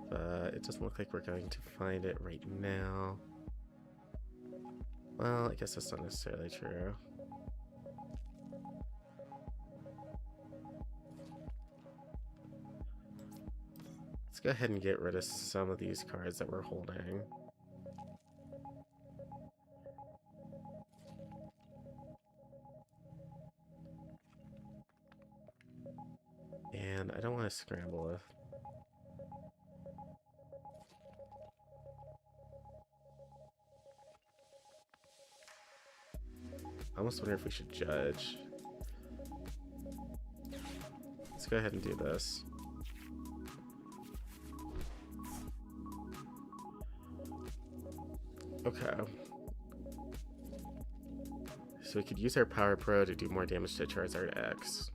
But it doesn't look like we're going to find it right now. Well, I guess that's not necessarily true. Let's go ahead and get rid of some of these cards that we're holding. And I don't want to scramble it. I almost wonder if we should judge. Let's go ahead and do this. Okay. So we could use our Power Pro to do more damage to Charizard X.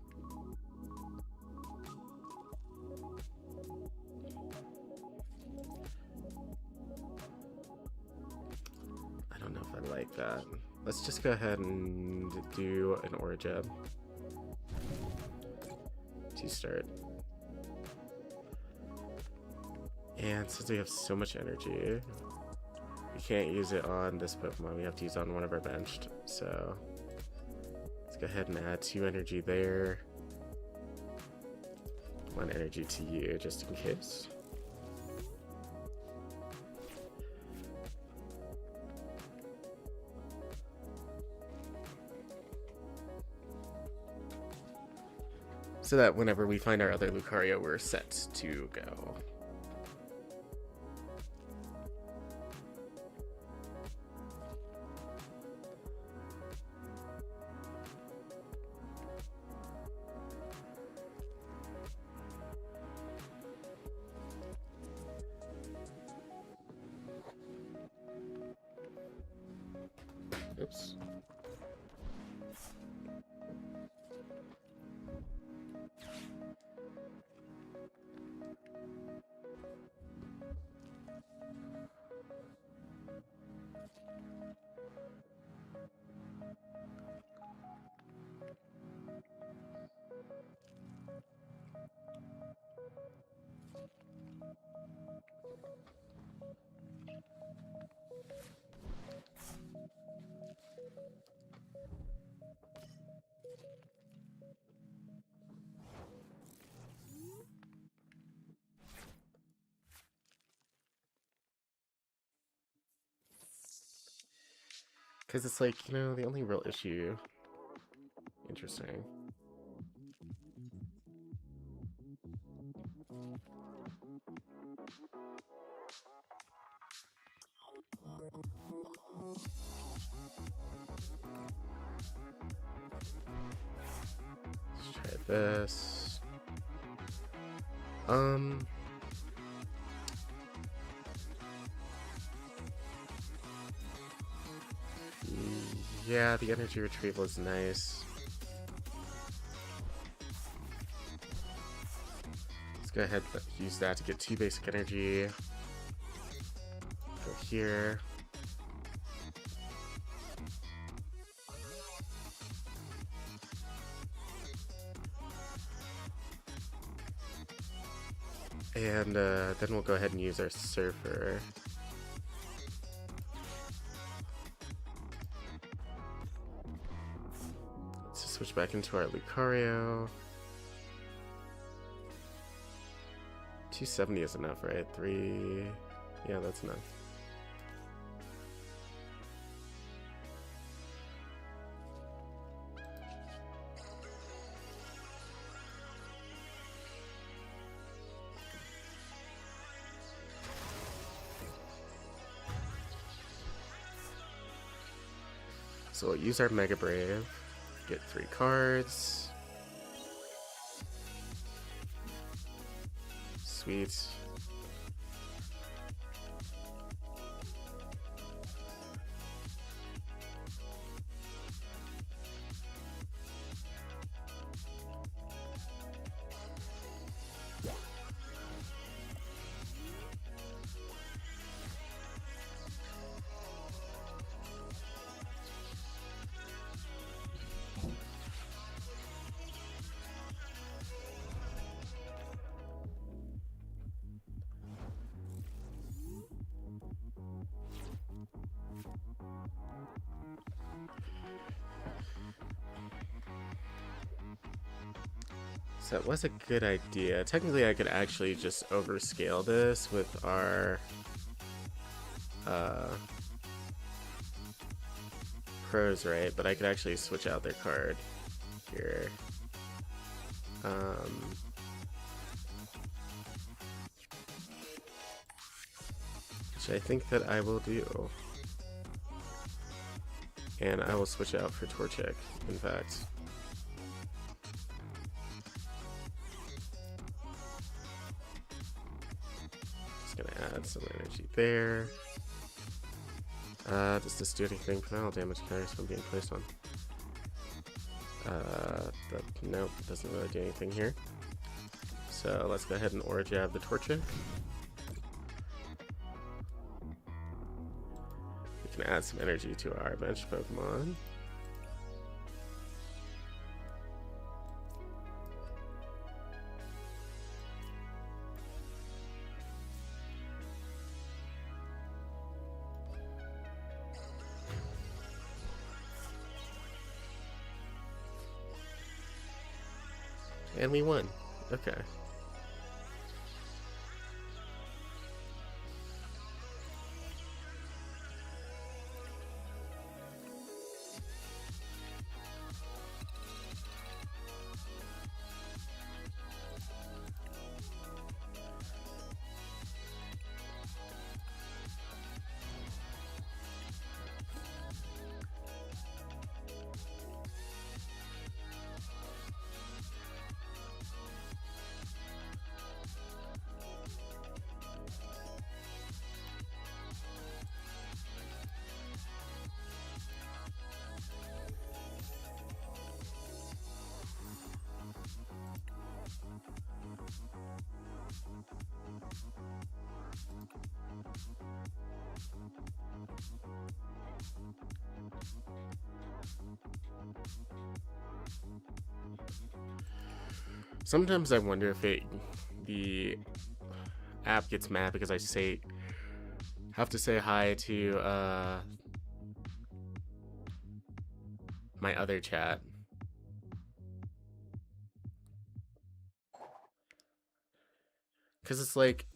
I don't know if I like that. Let's just go ahead and do an Origin to start. And since we have so much energy, we can't use it on this Pokemon. We have to use it on one of our benched. So let's go ahead and add 2 energy there. 1 energy to you, just in case. So that whenever we find our other Lucario, we're set to go. Oops. Because it's like, you know, the only real issue. Interesting. Let's try this. Yeah, the energy retrieval is nice. Let's go ahead and use that to get 2 basic energy. Go here. And then we'll go ahead and use our Surfer. Let's just switch back into our Lucario. 270 is enough, right? 3... Yeah, that's enough. So we'll use our Mega Brave, get 3 cards. Sweet. So that was a good idea. Technically, I could actually just overscale this with our pros, right? But I could actually switch out their card here. Which I think that I will do. And I will switch out for Torchic, in fact. Just gonna add some energy there. Does this do anything? Penal damage carries from being placed on. Nope, doesn't really do anything here. So let's go ahead and Aura Jab the Torchic. We can add some energy to our bench Pokemon. And we won. Okay. Sometimes I wonder if the app gets mad because I have to say hi to my other chat. Because it's like,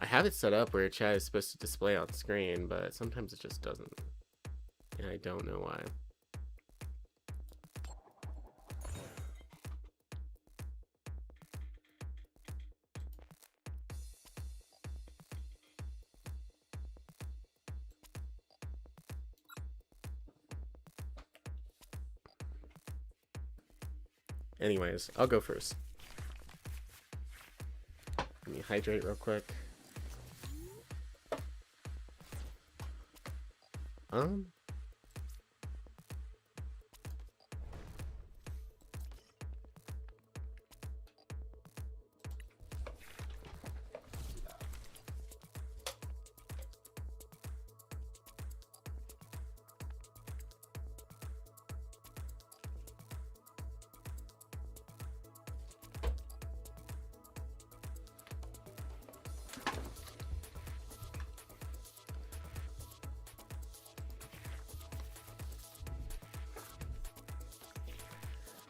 I have it set up where chat is supposed to display on screen, but sometimes it just doesn't. And I don't know why. Anyways, I'll go first. Let me hydrate real quick.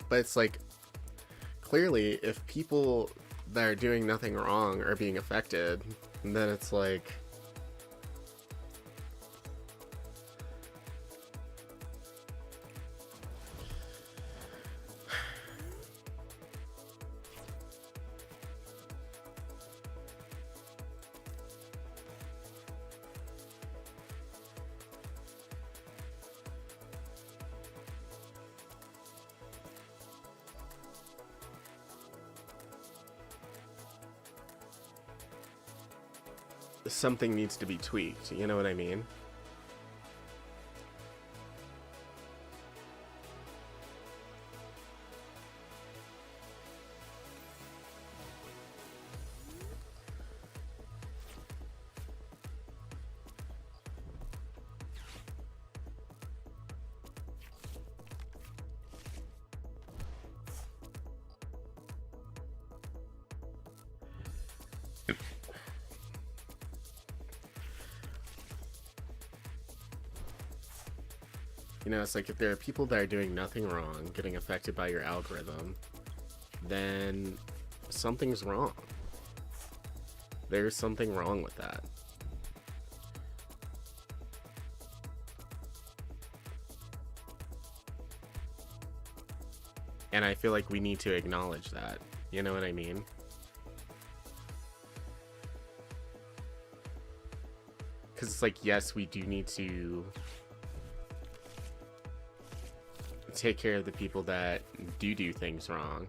But it's like, clearly, if people that are doing nothing wrong are being affected, then it's like, something needs to be tweaked, you know what I mean? You know, it's like if there are people that are doing nothing wrong, getting affected by your algorithm, then something's wrong. There's something wrong with that. And I feel like we need to acknowledge that. You know what I mean? Because it's like, yes, we do need to take care of the people that do things wrong.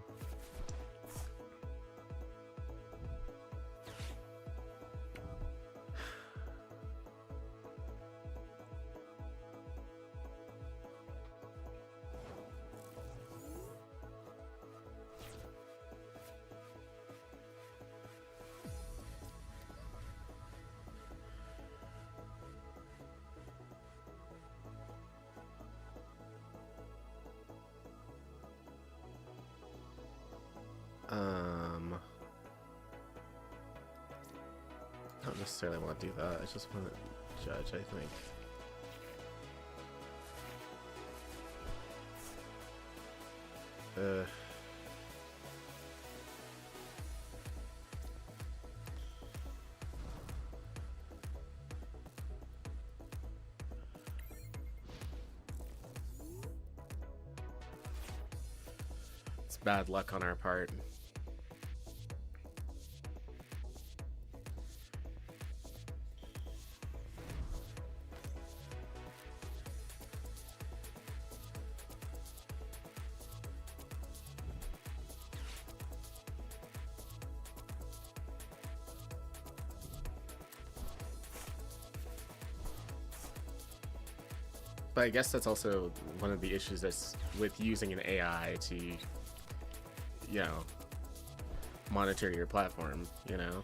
I don't necessarily want to do that. I just want to judge, I think. It's bad luck on our part. But I guess that's also one of the issues that's with using an AI to, you know, monitor your platform, you know?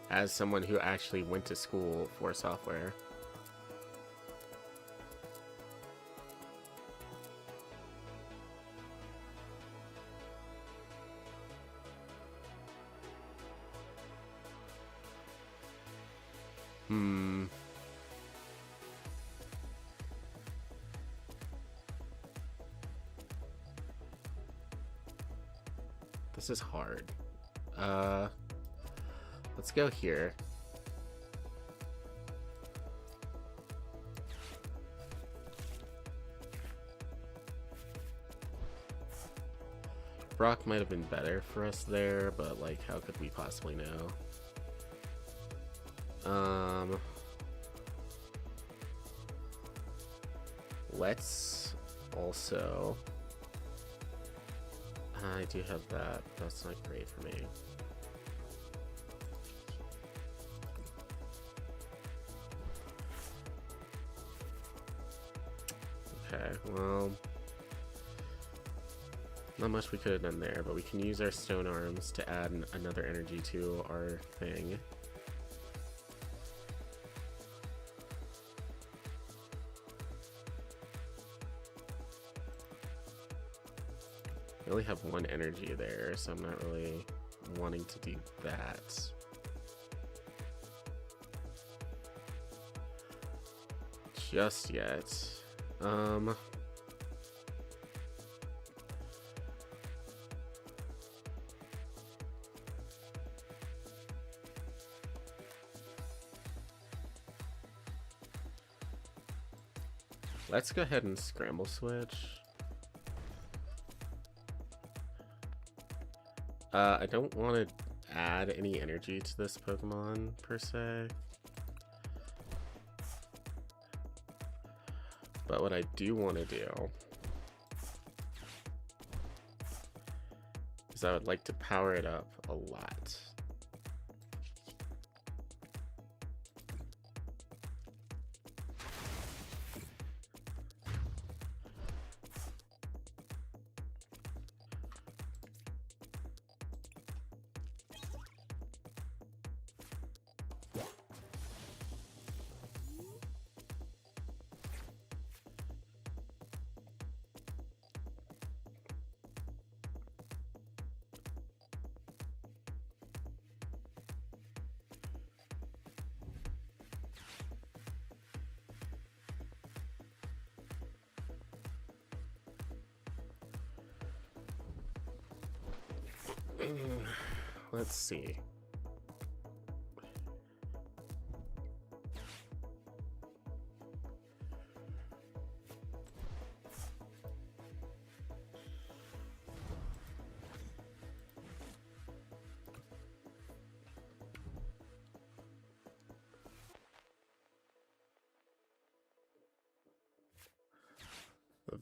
As someone who actually went to school for software. This is hard. Let's go here. Brock might have been better for us there, but like, how could we possibly know? Let's also... I do have that. That's not great for me. Okay, well, not much we could have done there, but we can use our stone arms to add another energy to our thing. I only have one energy there, so I'm not really wanting to do that. Just yet. Let's go ahead and scramble switch. I don't want to add any energy to this Pokemon per se. But what I do want to do is I would like to power it up a lot. Let's see.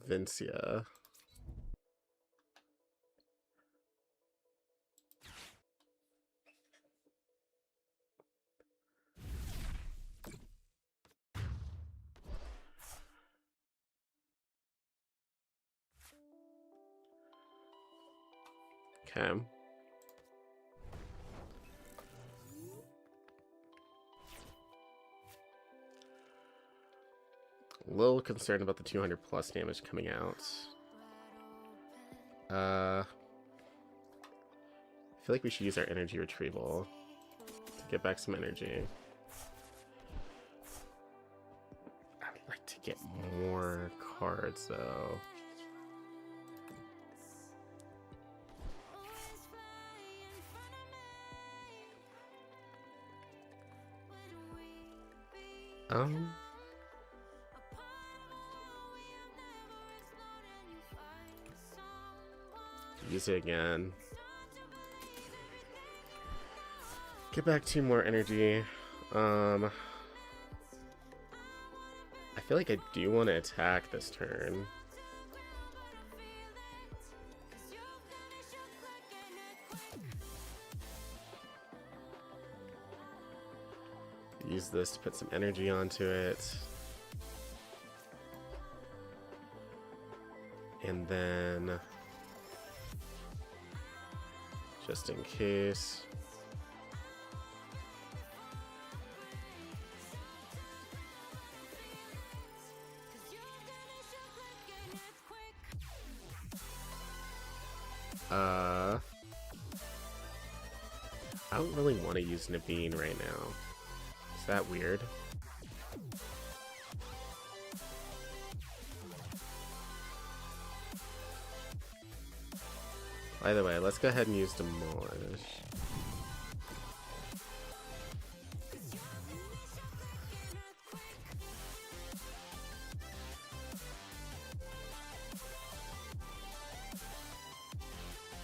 Vincia. Okay. A little concerned about the 200 plus damage coming out. I feel like we should use our energy retrieval to get back some energy. I would like to get more cards though. Use it again. Get back 2 more energy. I feel like I do want to attack this turn. Use this to put some energy onto it. And then, just in case. I don't really want to use Naveen right now. Is that weird? By the way, let's go ahead and use Demolish.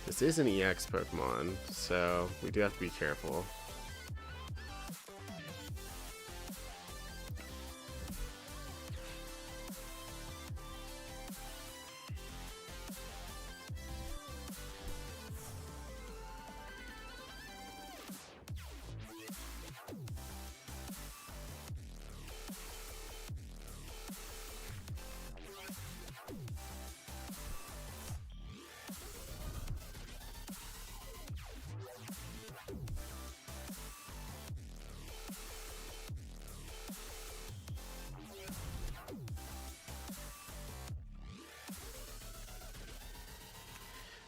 This is an EX Pokemon, so we do have to be careful.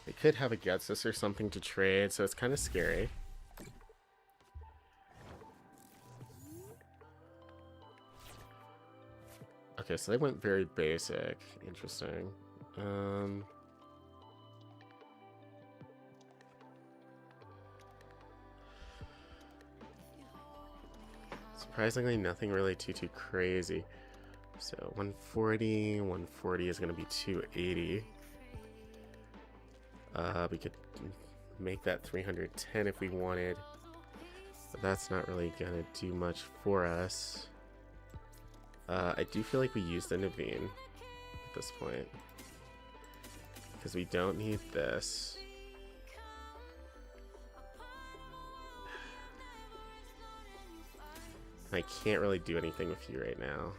They could have a Getsus or something to trade, so it's kind of scary. Okay, so they went very basic. Interesting. Surprisingly, nothing really too crazy. So 140 is going to be 280. We could make that 310 if we wanted, but that's not really going to do much for us. I do feel like we used the Naveen at this point, because we don't need this. I can't really do anything with you right now.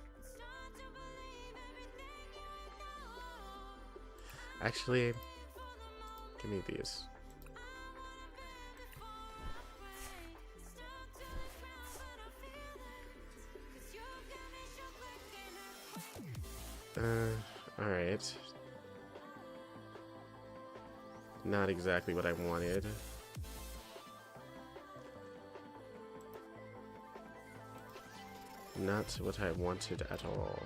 Actually, give me these. Alright. Not exactly what I wanted. Not what I wanted at all.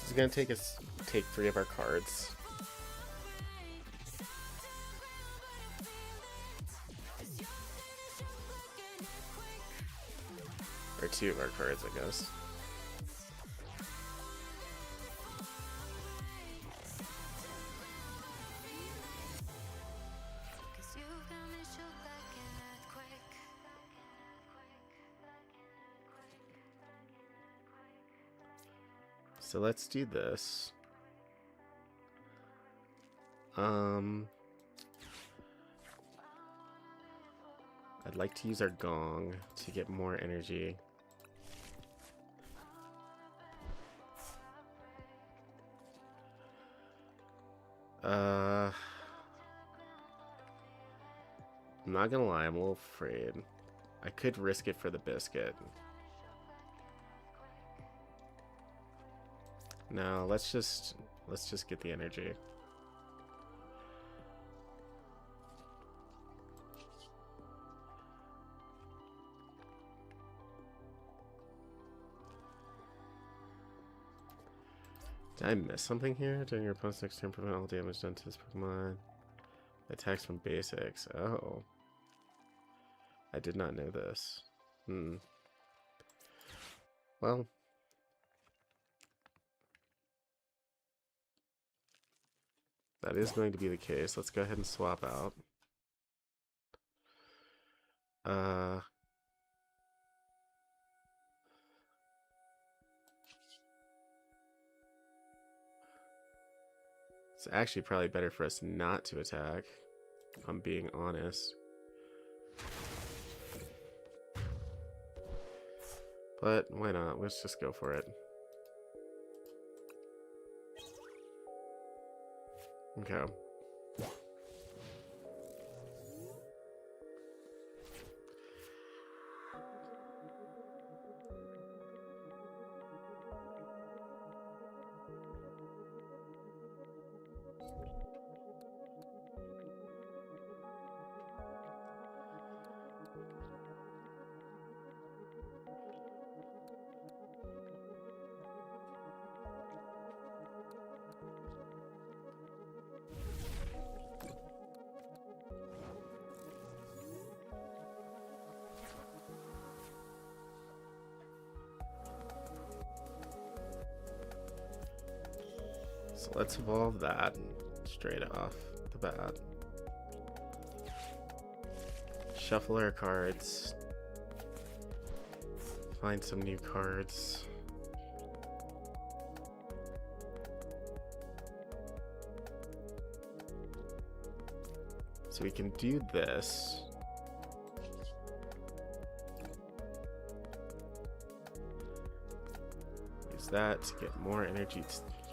is gonna take 3 of our cards. Or 2 of our cards, I guess. So let's do this. I'd like to use our gong to get more energy. I'm not gonna lie, I'm a little afraid. I could risk it for the biscuit. No, let's just get the energy. Did I miss something here? During your opponent's next turn, prevent all damage done to this Pokemon. Attacks from basics. Oh. I did not know this. Well. That is going to be the case. Let's go ahead and swap out. It's actually probably better for us not to attack, if I'm being honest. But why not? Let's just go for it. Okay. So let's evolve that straight off the bat. Shuffle our cards. Find some new cards. So we can do this. Use that to get more energy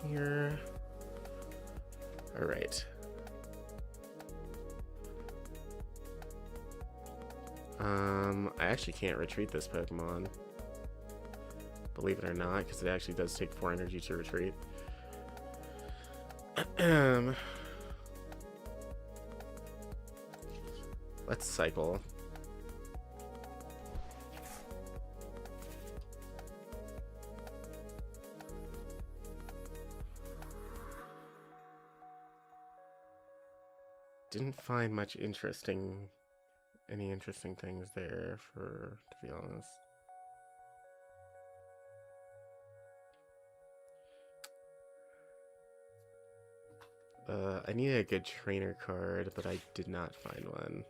here. All right. I actually can't retreat this Pokemon. Believe it or not, because it actually does take 4 energy to retreat. Let's cycle. Didn't find much any interesting things there, to be honest. I needed a good trainer card, but I did not find one.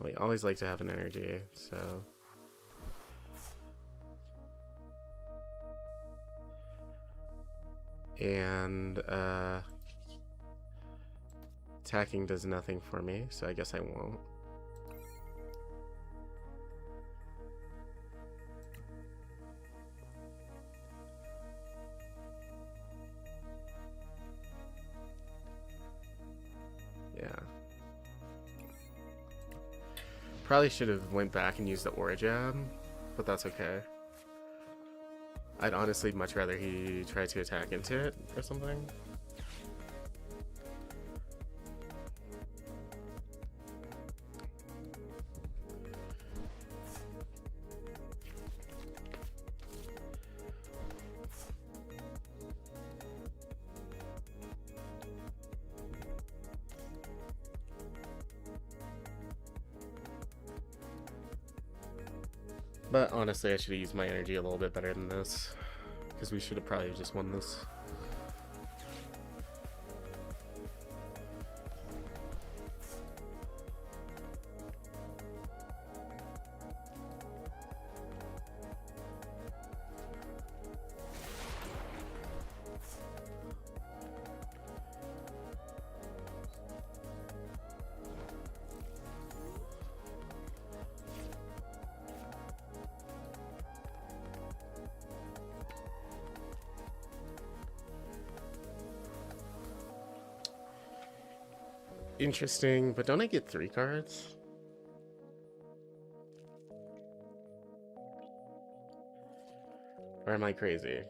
We always like to have an energy, so... And, attacking does nothing for me, so I guess I won't. Yeah. Probably should have went back and used the Aura Jab, but that's okay. I'd honestly much rather he try to attack into it or something. But honestly, I should have used my energy a little bit better than this, because we should have probably just won this. Interesting, but don't I get 3 cards? Or am I crazy?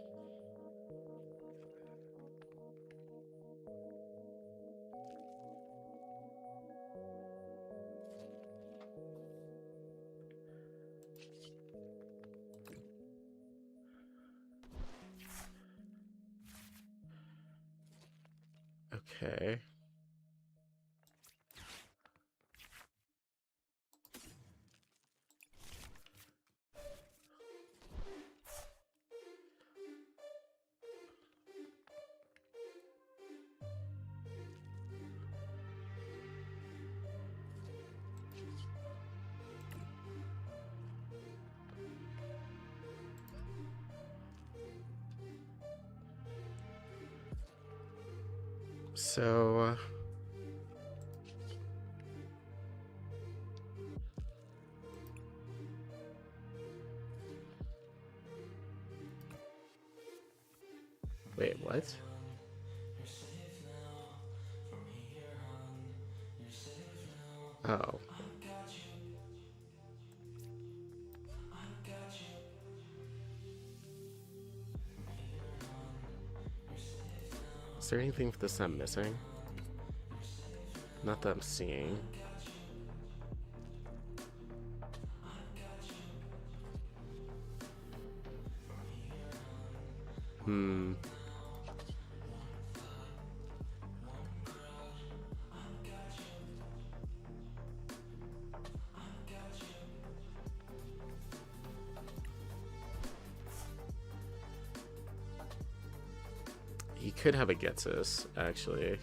Okay. So wait, what? Oh. Is there anything for this I'm missing? Not that I'm seeing. Hmm. He could have a Getsus, actually.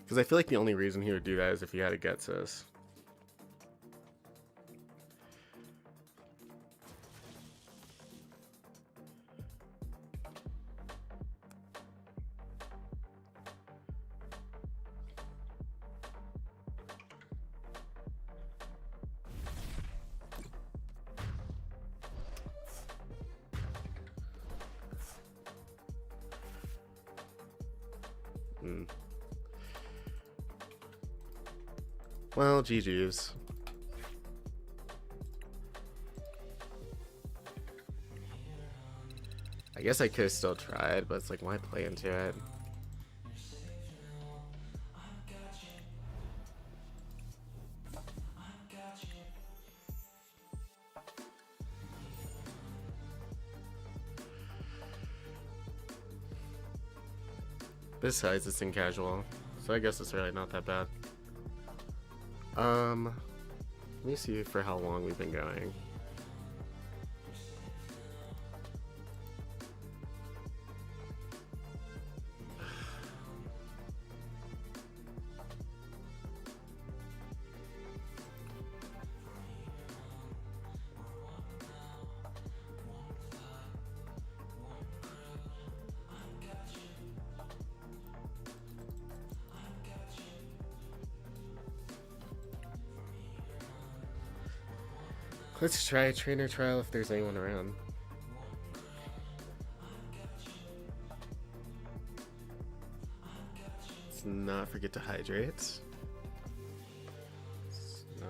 Because I feel like the only reason he would do that is if he had a Getsus. Hmm. Well, GG's. I guess I could have still tried, but it's like, why play into it? Besides, it's in casual, so I guess it's really not that bad. Let me see for how long we've been going. Let's try a trainer trial if there's anyone around. Let's not forget to hydrate. No.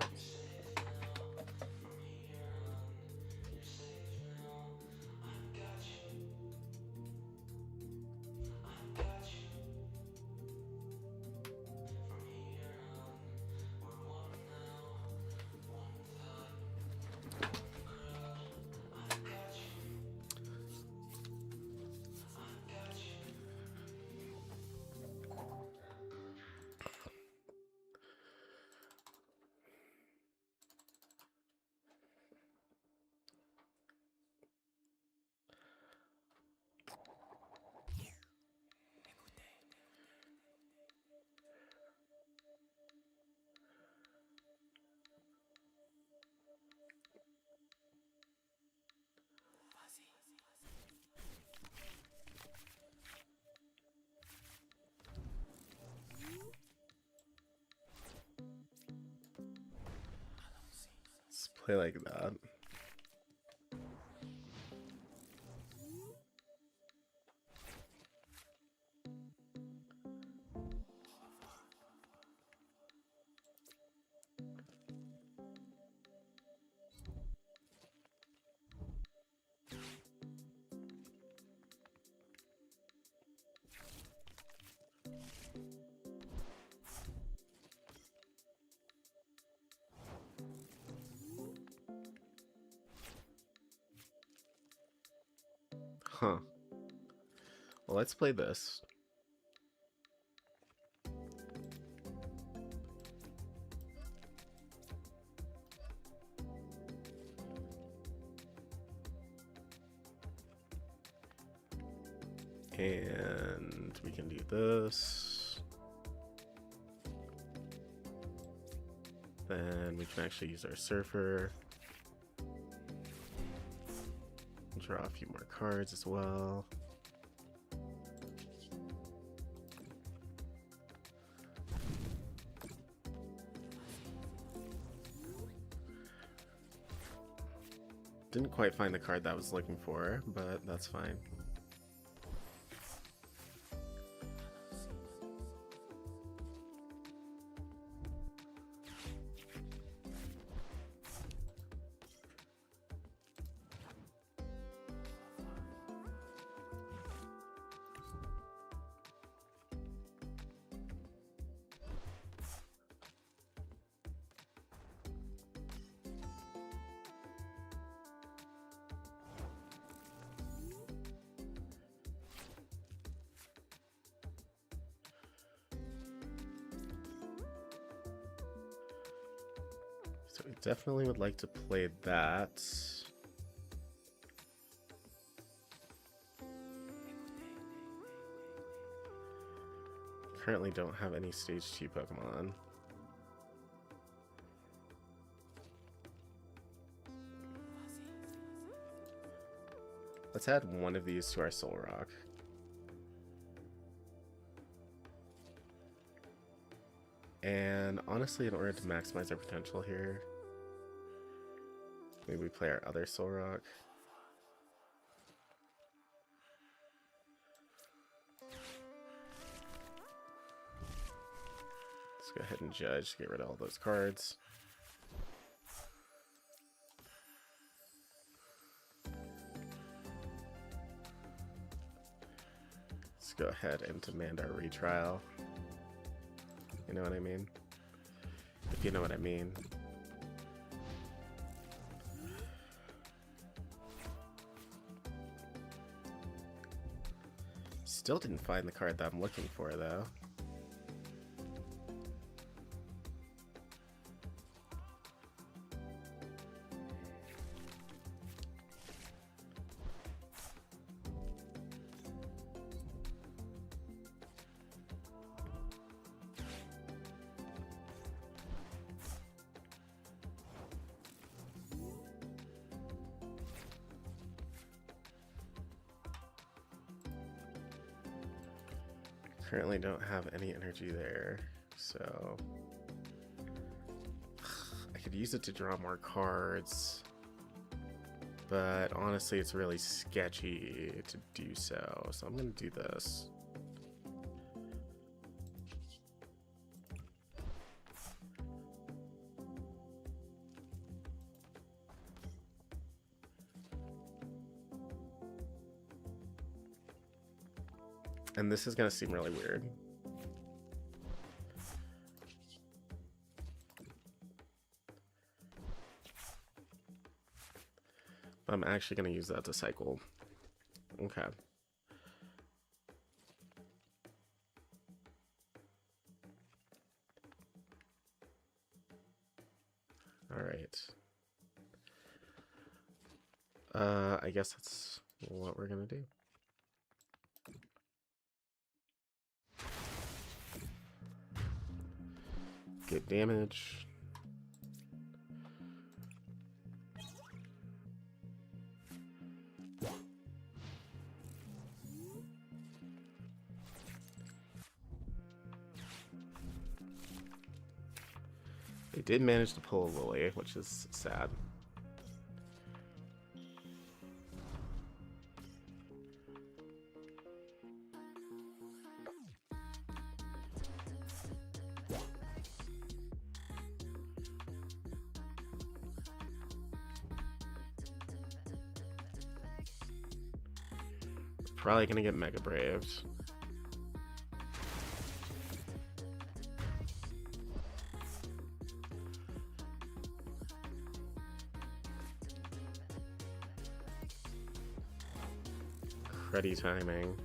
Play like that. Huh. Well, let's play this. And we can do this. Then we can actually use our surfer. Draw a few more cards as well. Didn't quite find the card that I was looking for, but that's fine. So we definitely would like to play that. Currently don't have any stage 2 Pokemon. Let's add one of these to our Soul Rock. And honestly, in order to maximize our potential here, maybe we play our other Soul Rock. Let's go ahead and judge to get rid of all those cards. Let's go ahead and demand our retrial. You know what I mean? If you know what I mean. Still didn't find the card that I'm looking for, though. Currently don't have any energy there, so I could use it to draw more cards, but honestly it's really sketchy to do so, so I'm gonna do this. And this is gonna seem really weird. But I'm actually gonna use that to cycle. Okay. Alright. I guess that's what we're gonna do. Good damage. They did manage to pull a Lily, which is sad. probably gonna get Mega Braved. Cruddy timing.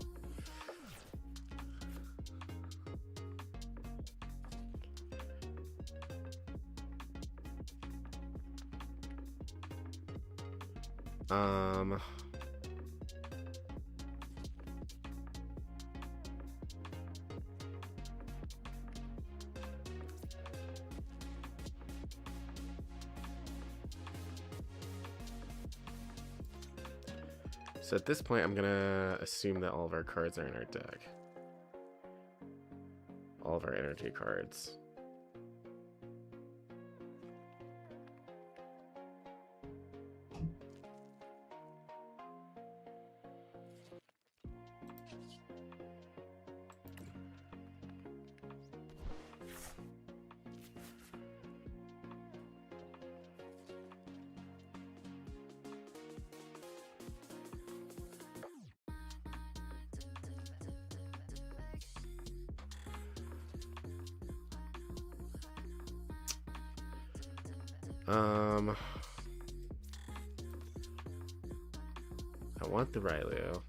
So at this point, I'm gonna assume that all of our cards are in our deck. All of our energy cards. I want the Ryleo.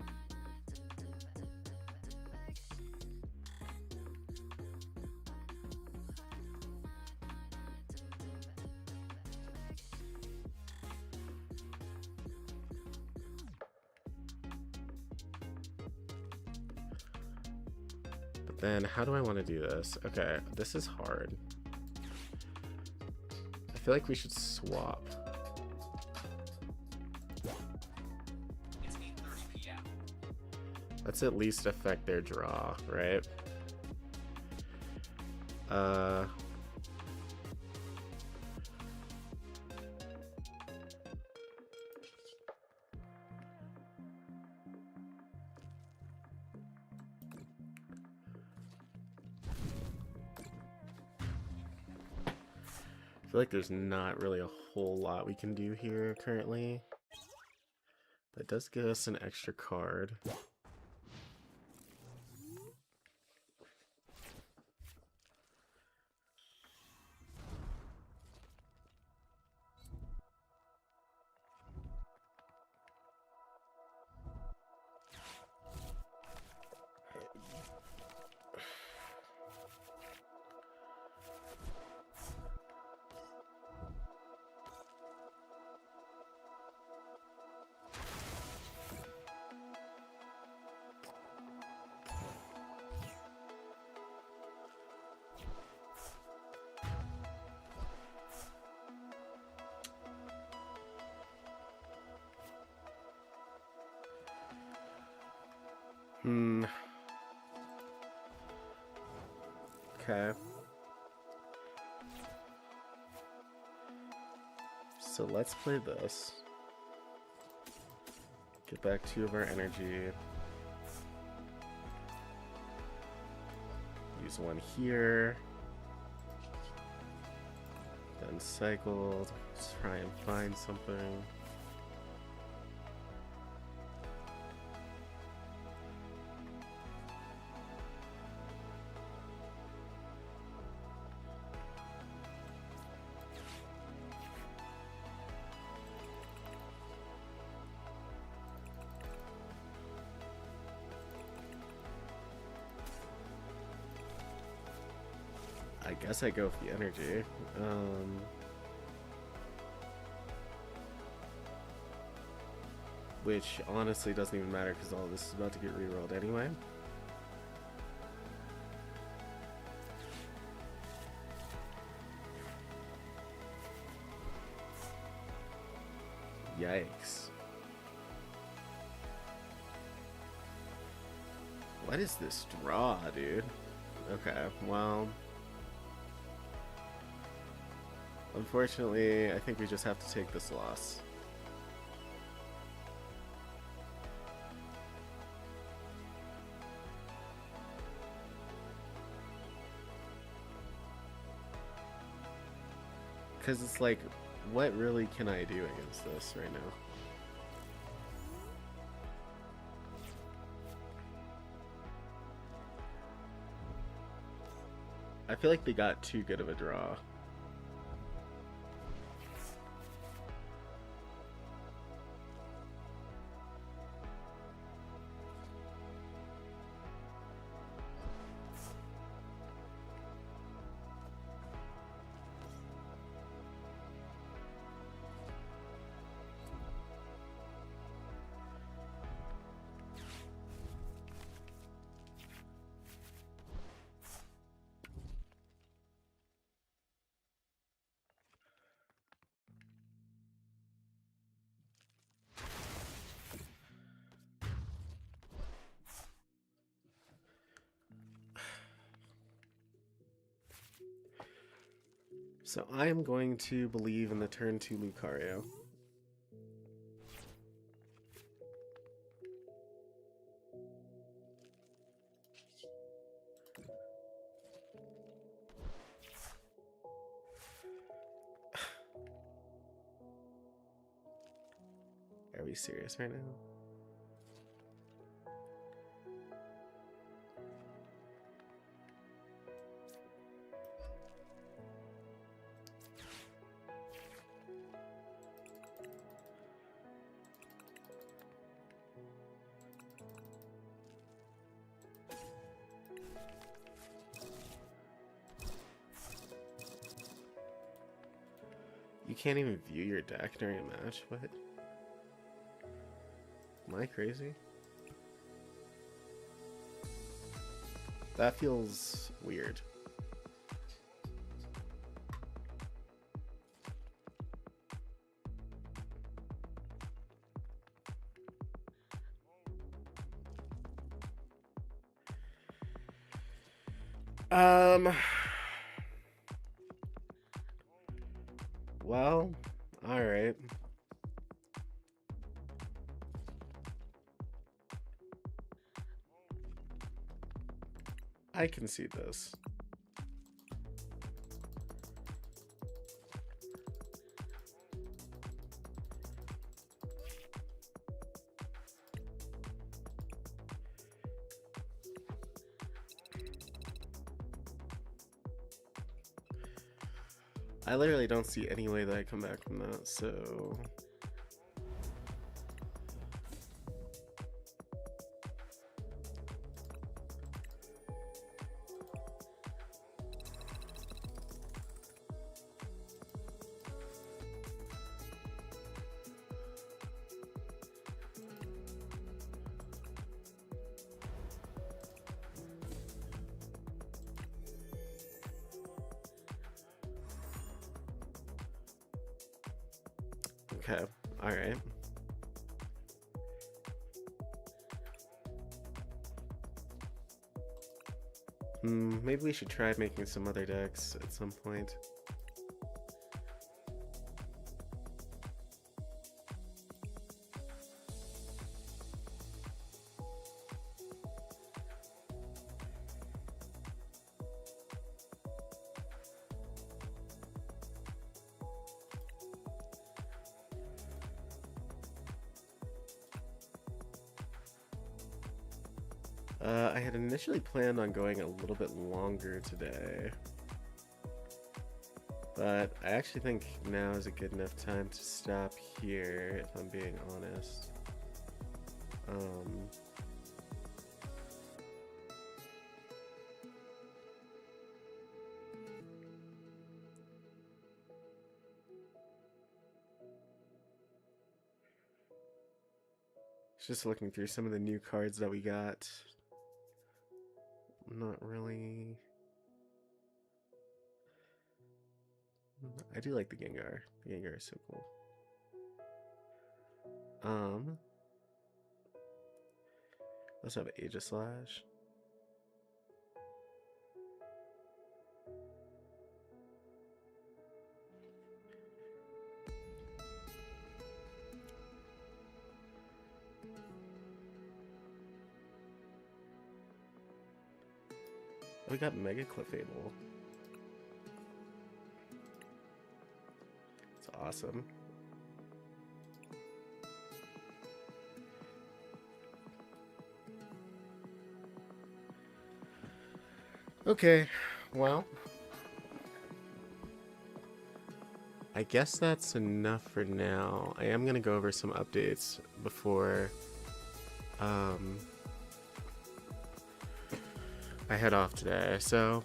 But then, how do I want to do this? Okay, this is hard. I feel like we should swap. It's 8:30 p.m. Let's at least affect their draw, right? I feel like there's not really a whole lot we can do here currently. But it does give us an extra card. Okay. So let's play this. Get back 2 of our energy. Use 1 here. Then cycled. Let's try and find something. I guess I go with the energy. Which honestly doesn't even matter because all this is about to get rerolled anyway. Yikes. What is this draw, dude? Okay, well... Unfortunately, I think we just have to take this loss. Because it's like, what really can I do against this right now? I feel like they got too good of a draw. So I am going to believe in the turn 2 Lucario. Are we serious right now? You can't even view your deck during a match? What? Am I crazy? That feels weird. Well, all right. I can see this. I literally don't see any way that I come back from that, so... Okay, alright. Maybe we should try making some other decks at some point. I had initially planned on going a little bit longer today, but I actually think now is a good enough time to stop here, if I'm being honest. Just looking through some of the new cards that we got. Not really. I do like the Gengar. The Gengar is so cool. Let's have Aegislash. We got Mega Clefable. It's awesome. Okay, well, I guess that's enough for now. I am gonna go over some updates before I head off today. So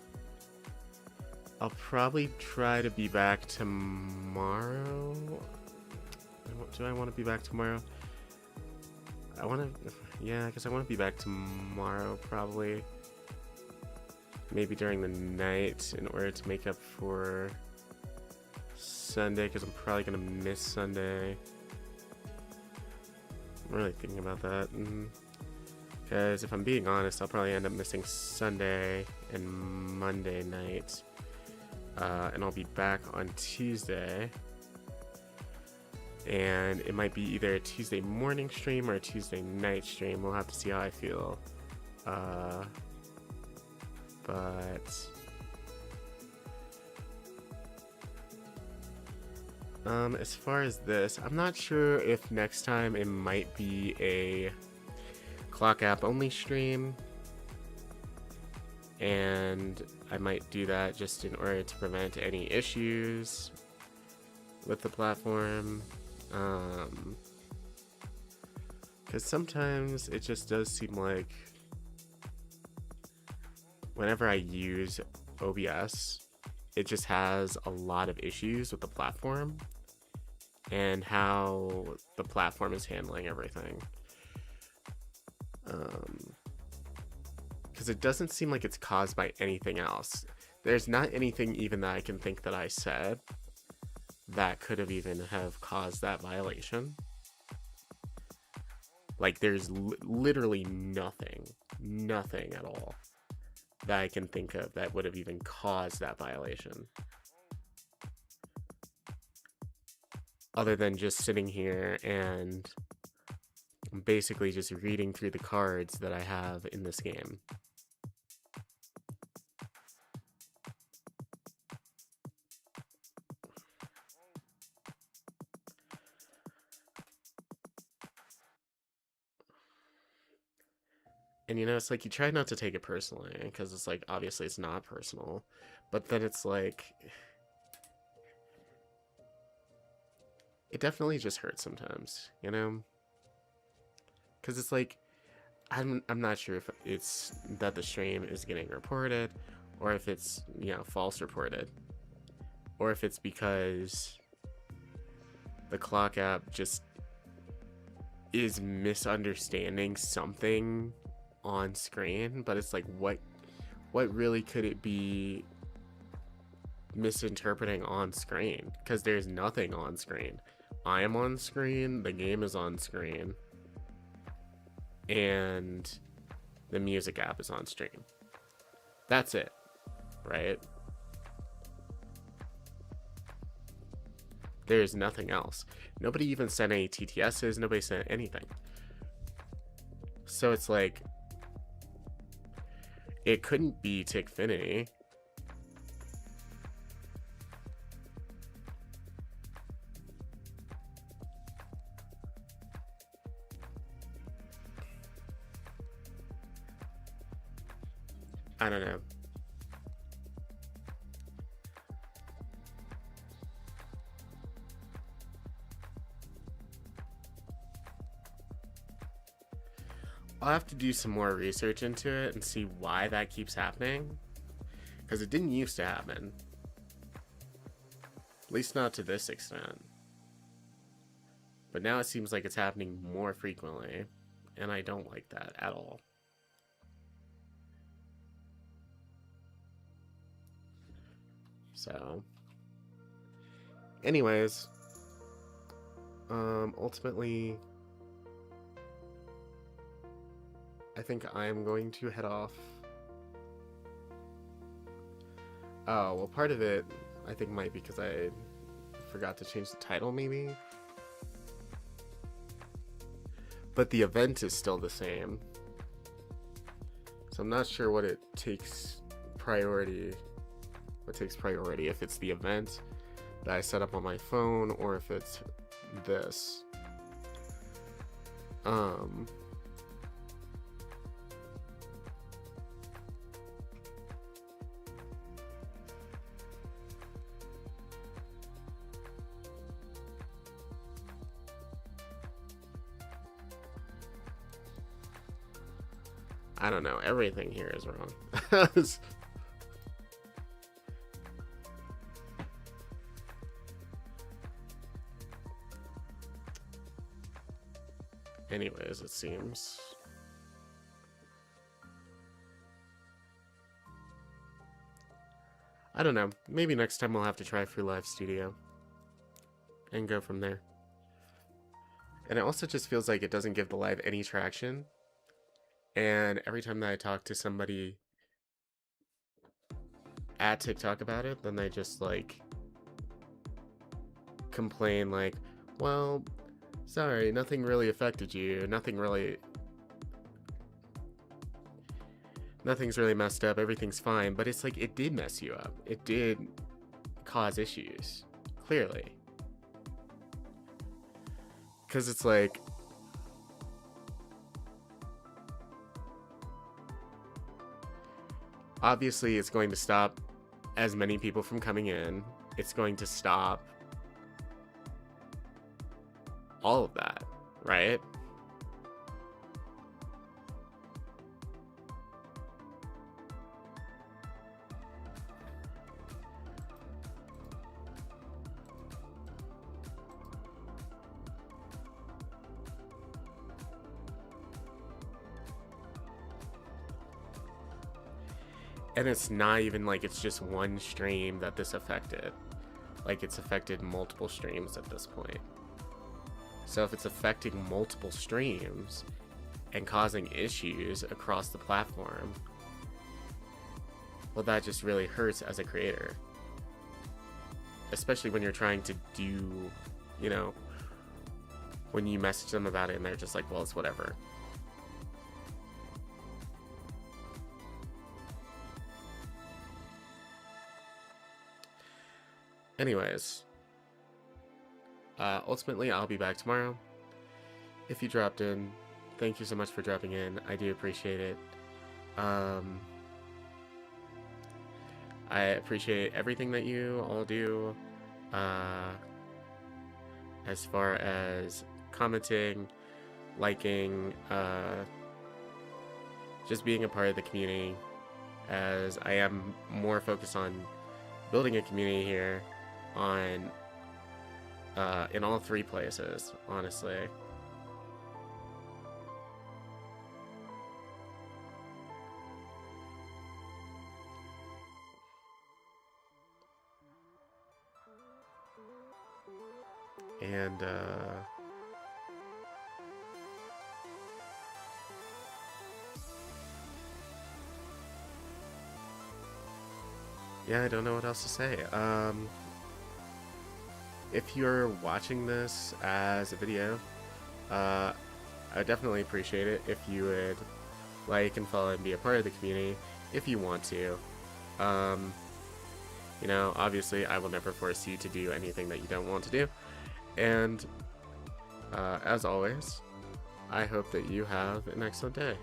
I'll probably try to be back tomorrow. Do I want to be back tomorrow? Yeah, because I want to be back tomorrow, probably. Maybe during the night in order to make up for Sunday, because I'm probably going to miss Sunday. I'm really thinking about that. Because if I'm being honest, I'll probably end up missing Sunday and Monday night. And I'll be back on Tuesday. And it might be either a Tuesday morning stream or a Tuesday night stream. We'll have to see how I feel. But as far as this, I'm not sure if next time it might be a clock app only stream, and I might do that just in order to prevent any issues with the platform. Because sometimes it just does seem like whenever I use OBS, it just has a lot of issues with the platform and how the platform is handling everything. Because it doesn't seem like it's caused by anything else. There's not anything even that I can think that I said that could have even have caused that violation. Like, there's literally nothing at all that I can think of that would have even caused that violation. Other than just sitting here and basically just reading through the cards that I have in this game. And you know, it's like you try not to take it personally, because it's like, obviously it's not personal. But then it's like, it definitely just hurts sometimes, you know? Because it's like, I'm not sure if it's that the stream is getting reported, or if it's, you know, false reported. Or if it's because the clock app just is misunderstanding something on screen, but it's like, what really could it be misinterpreting on screen? Because there's nothing on screen. I am on screen, the game is on screen, and the music app is on stream. That's it, right? There's nothing else. Nobody even sent any TTSs, nobody sent anything. So it's like, it couldn't be Tickfinity. I don't know. I'll have to do some more research into it and see why that keeps happening. Because it didn't used to happen. At least not to this extent. But now it seems like it's happening more frequently. And I don't like that at all. So, anyways, ultimately, I think I'm going to head off. Oh, well, part of it, I think, might be because I forgot to change the title, maybe. But the event is still the same. So I'm not sure what it takes priority. What takes priority, if it's the event that I set up on my phone or if it's this. I don't know. Everything here is wrong. Anyways, it seems. I don't know. Maybe next time we'll have to try Free Live Studio and go from there. And it also just feels like it doesn't give the live any traction. And every time that I talk to somebody at TikTok about it, then they just like complain like, well, sorry, nothing really affected you. Nothing's really messed up. Everything's fine. But it's like, it did mess you up. It did cause issues. Clearly. Because it's like, obviously it's going to stop as many people from coming in. It's going to stop all of that, right? And it's not even like it's just one stream that this affected. Like, it's affected multiple streams at this point. So if it's affecting multiple streams and causing issues across the platform, well, that just really hurts as a creator. Especially when you're trying to do, you know, when you message them about it and they're just like, well, it's whatever. Anyways, ultimately, I'll be back tomorrow. If you dropped in, thank you so much for dropping in. I do appreciate it. I appreciate everything that you all do, as far as commenting, liking, just being a part of the community, as I am more focused on building a community here on in all three places, honestly. And yeah, I don't know what else to say. If you're watching this as a video, I would definitely appreciate it if you would like and follow and be a part of the community if you want to. You know, obviously I will never force you to do anything that you don't want to do. And as always, I hope that you have an excellent day.